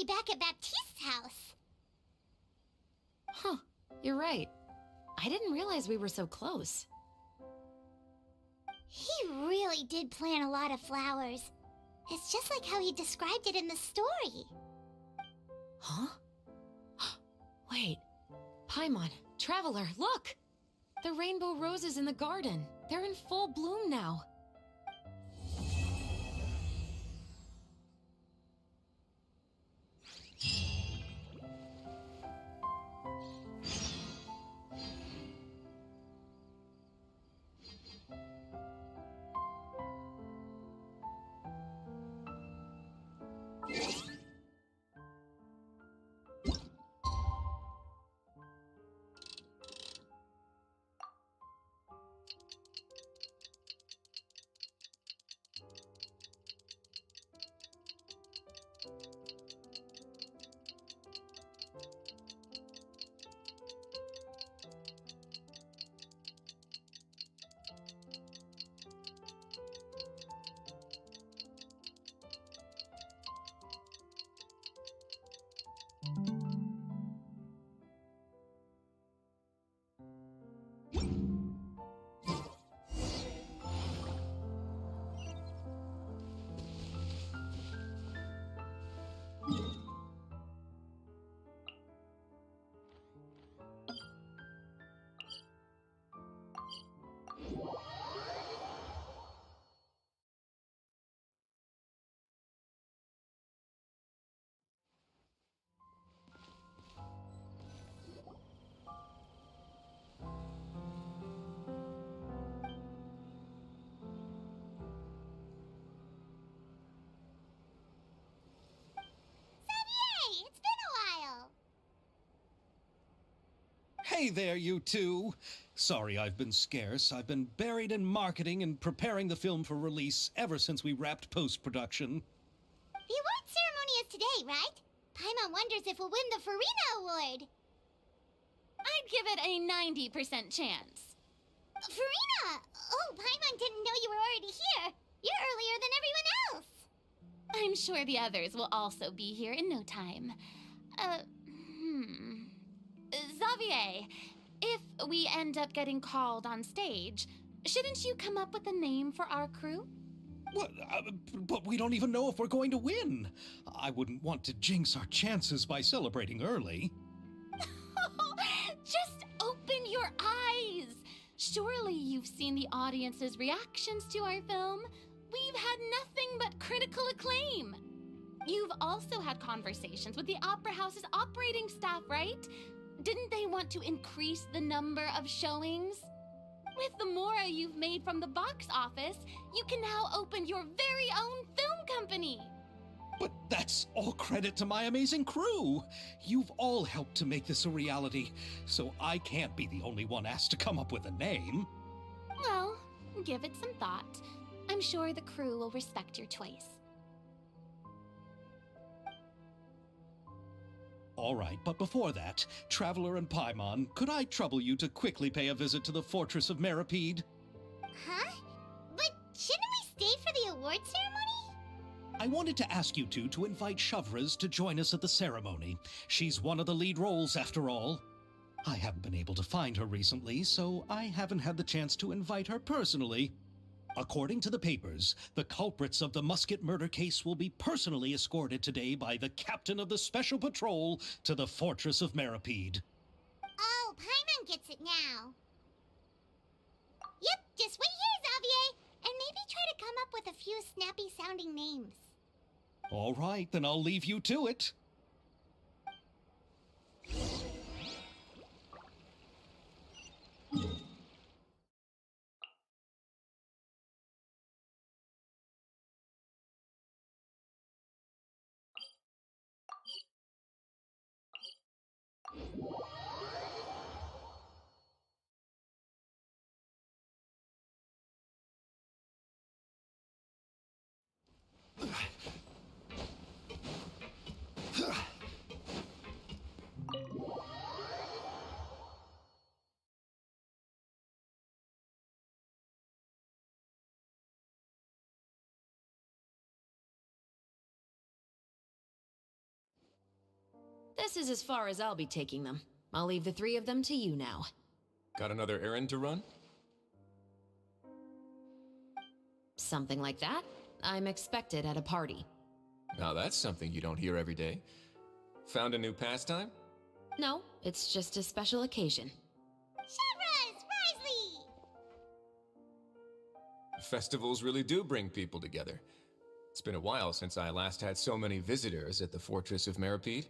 probably back at Baptiste's house. Huh, you're right. I didn't realize we were so close. He really did plant a lot of flowers. It's just like how he described it in the story. Huh? Wait. Paimon, Traveler, look! The rainbow roses in the garden. They're in full bloom now. Hey, it's been a while. Hey there, you two! Sorry I've been scarce. I've been buried in marketing and preparing the film for release ever since we wrapped post-production. The award ceremony is today, right? Paimon wonders if we'll win the Farina Award. I'd give it a 90% chance. Farina! Oh, Paimon didn't know you were already here. You're earlier than everyone else. I'm sure the others will also be here in no time. Xavier, if we end up getting called on stage, shouldn't you come up with a name for our crew? What? But we don't even know if we're going to win. I wouldn't want to jinx our chances by celebrating early. Just open your eyes! Surely you've seen the audience's reactions to our film. We've had nothing but critical acclaim. You've also had conversations with the Opera House's operating staff, right? Didn't they want to increase the number of showings? With the mora you've made from the box office, you can now open your very own film company. But that's all credit to my amazing crew. You've all helped to make this a reality, so I can't be the only one asked to come up with a name. Well, give it some thought. I'm sure the crew will respect your choice. All right, but before that, Traveler and Paimon, could I trouble you to quickly pay a visit to the Fortress of Meripede? Huh? But shouldn't we stay for the award ceremony? I wanted to ask you two to invite Shavraz to join us at the ceremony. She's one of the lead roles, after all. I haven't been able to find her recently, so I haven't had the chance to invite her personally. According to the papers, the culprits of the Musket murder case will be personally escorted today by the captain of the Special Patrol to the Fortress of Meripede. Oh, Paimon gets it now. Yep, just wait here, Xavier, and maybe try to come up with a few snappy-sounding names. All right, then I'll leave you to it. This is as far as I'll be taking them. I'll leave the three of them to you now. Got another errand to run? Something like that. I'm expected at a party. Now that's something you don't hear every day. Found a new pastime? No, it's just a special occasion. Shavras! Risley! Festivals really do bring people together. It's been a while since I last had so many visitors at the Fortress of Meripede.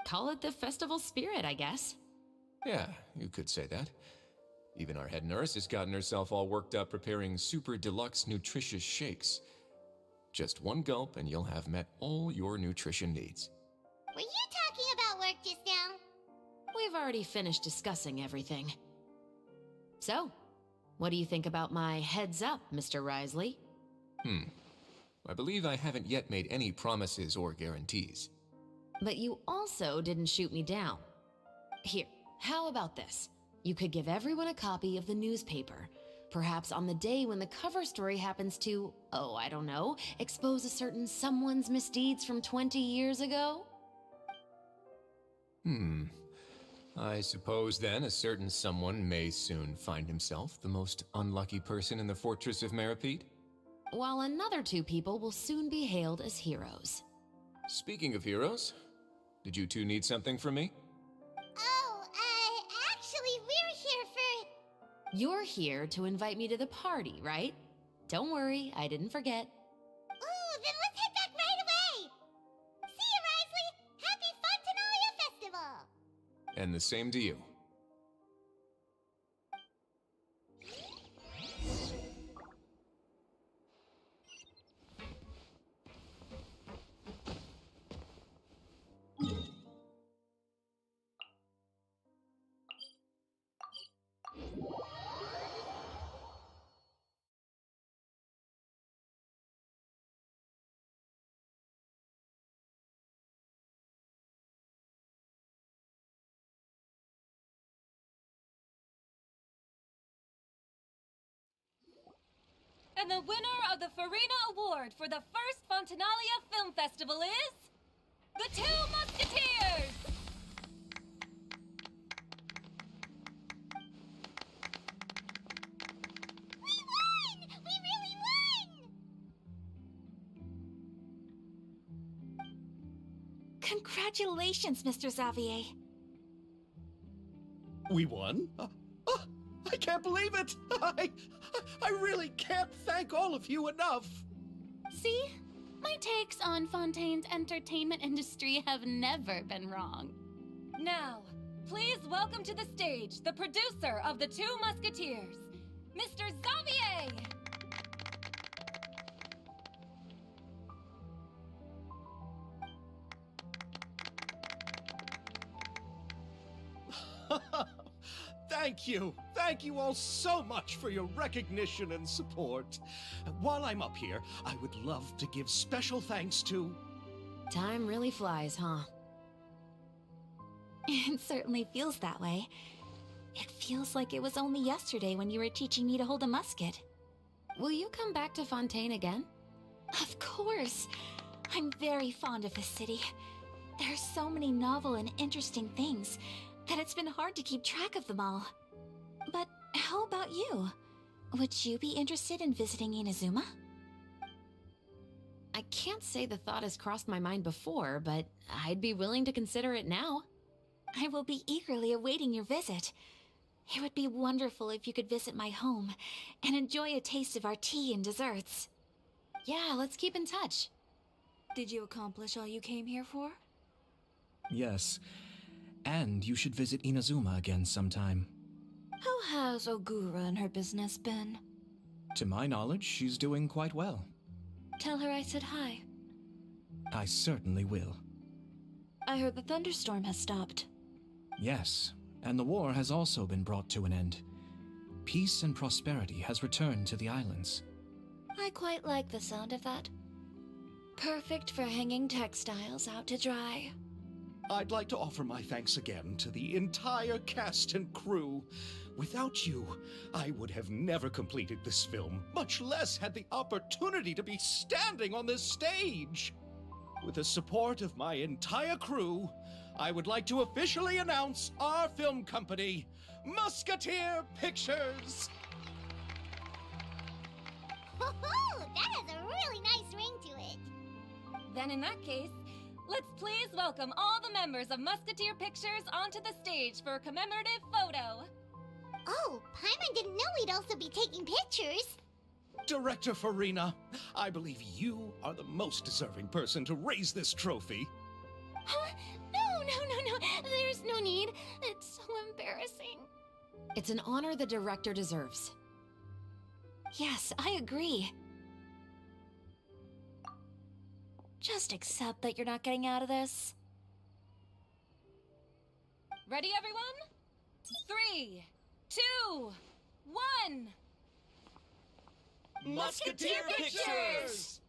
Call it the festival spirit, I guess. Yeah, you could say that. Even our head nurse has gotten herself all worked up preparing super deluxe nutritious shakes. Just one gulp and you'll have met all your nutrition needs. Were you talking about work just now? We've already finished discussing everything. So, what do you think about my heads up, Mr. Risley? I believe I haven't yet made any promises or guarantees. But you also didn't shoot me down. Here, how about this? You could give everyone a copy of the newspaper. Perhaps on the day when the cover story happens to, oh, I don't know, expose a certain someone's misdeeds from 20 years ago? I suppose then a certain someone may soon find himself the most unlucky person in the Fortress of Meripede? While another two people will soon be hailed as heroes. Speaking of heroes, did you two need something from me? Oh, actually, we're here for... You're here to invite me to the party, right? Don't worry, I didn't forget. Ooh, then let's head back right away! See you, Risley! Happy Fontenalia Festival! And the same to you. And the winner of the Farina Award for the first Fontenalia Film Festival is... The Two Musketeers! We won! We really won! Congratulations, Mr. Xavier. We won? I can't believe it! I really can't thank all of you enough! See? My takes on Fontaine's entertainment industry have never been wrong. Now, please welcome to the stage the producer of The Two Musketeers, Mr. Xavier! Thank you. Thank you all so much for your recognition and support. While I'm up here, I would love to give special thanks to... Time really flies, huh? It certainly feels that way. It feels like it was only yesterday when you were teaching me to hold a musket. Will you come back to Fontaine again? Of course. I'm very fond of this city. There are so many novel and interesting things that it's been hard to keep track of them all. But how about you? Would you be interested in visiting Inazuma? I can't say the thought has crossed my mind before, but I'd be willing to consider it now. I will be eagerly awaiting your visit. It would be wonderful if you could visit my home and enjoy a taste of our tea and desserts. Yeah, let's keep in touch. Did you accomplish all you came here for? Yes. And you should visit Inazuma again sometime. How has Ogura and her business been? To my knowledge, she's doing quite well. Tell her I said hi. I certainly will. I heard the thunderstorm has stopped. Yes, and the war has also been brought to an end. Peace and prosperity has returned to the islands. I quite like the sound of that. Perfect for hanging textiles out to dry. I'd like to offer my thanks again to the entire cast and crew. Without you, I would have never completed this film, much less had the opportunity to be standing on this stage. With the support of my entire crew, I would like to officially announce our film company, Musketeer Pictures. Hoo-hoo! That has a really nice ring to it. Then in that case, let's please welcome all the members of Musketeer Pictures onto the stage for a commemorative photo. Oh, Paimon didn't know we'd also be taking pictures. Director Farina, I believe you are the most deserving person to raise this trophy. Huh? No. There's no need. It's so embarrassing. It's an honor the director deserves. Yes, I agree. Just accept that you're not getting out of this. Ready, everyone? 3, 2, 1. Musketeer Pictures!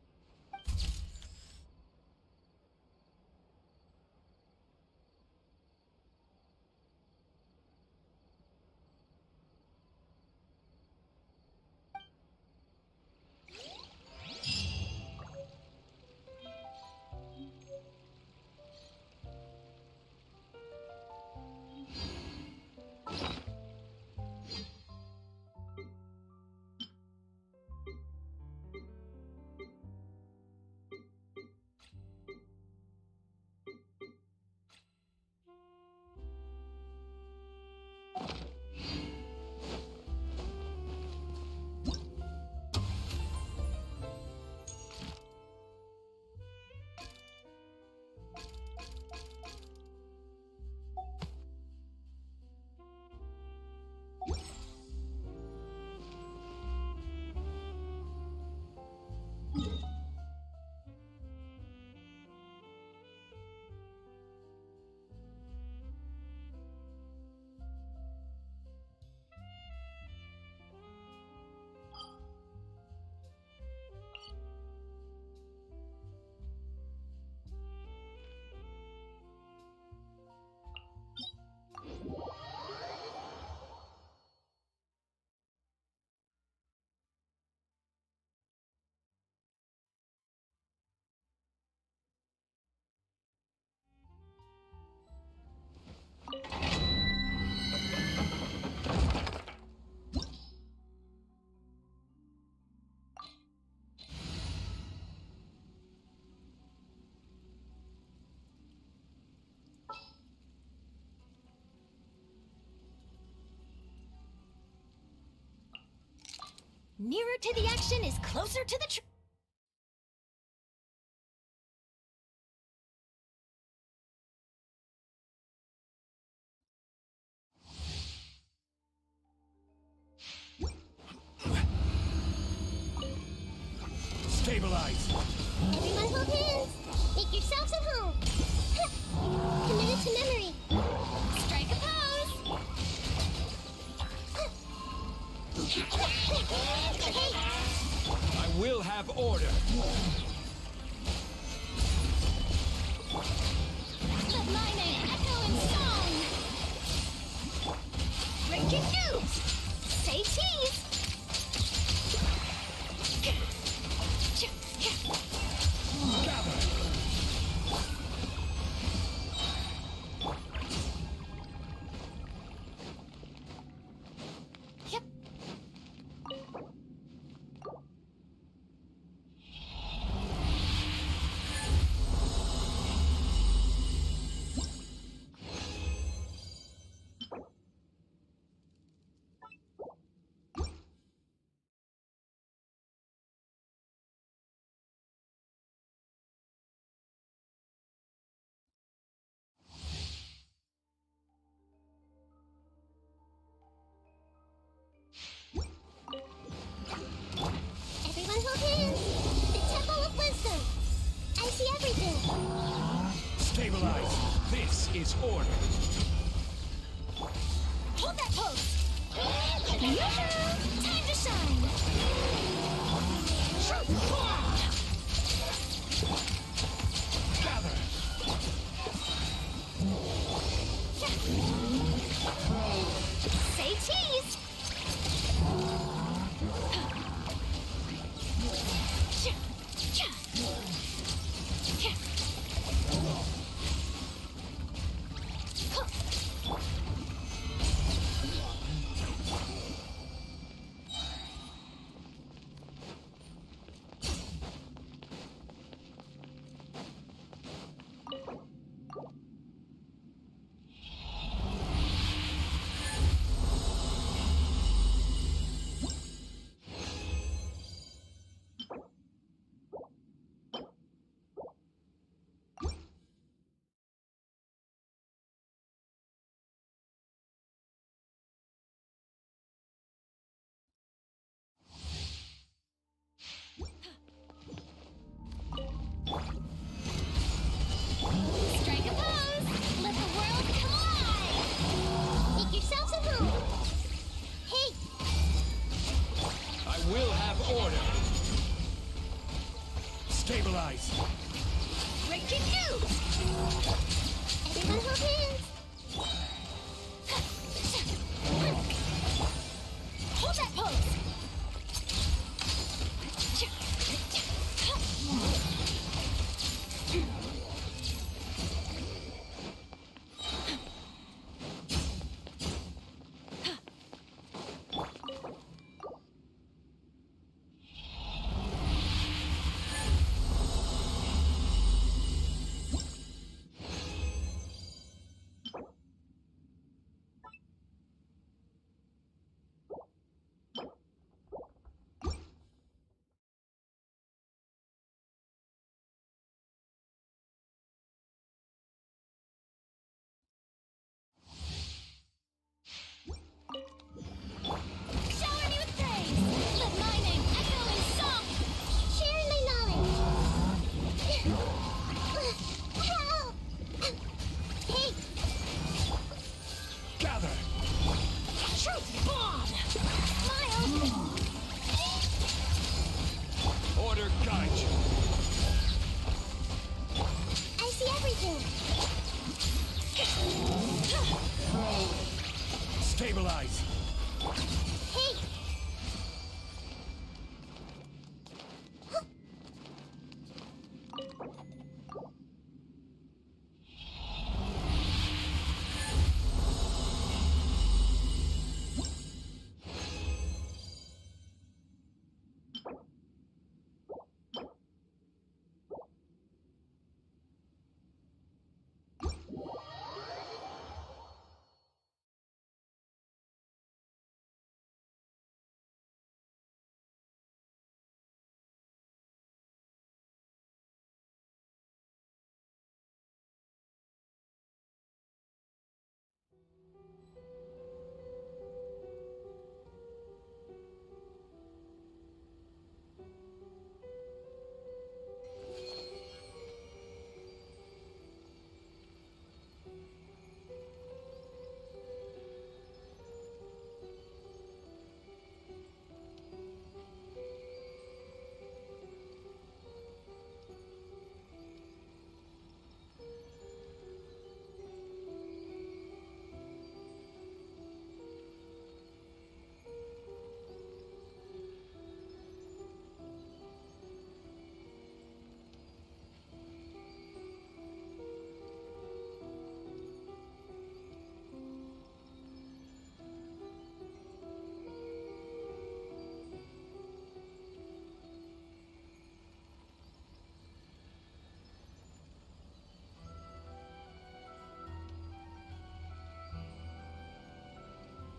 Nearer to the action is closer to the Stabilize! Everyone hold hands. Make yourselves at home. Committed to memory. strike a pose. Okay. I will have order. Let my name echo in song. Breaking news. Say cheese. Yep. Everyone hold hands. The Temple of Wisdom. I see everything. Stabilize! This is order! Hold that pose. Time to shine. Gather! Say cheese. Confused! Everyone hold hands! Hold that pose! Shower me with praise! Let my name echo in song! Sharing my knowledge! Help! Hey! Gather! Truth bomb! Miles! Order guide you! I see everything! Stabilize!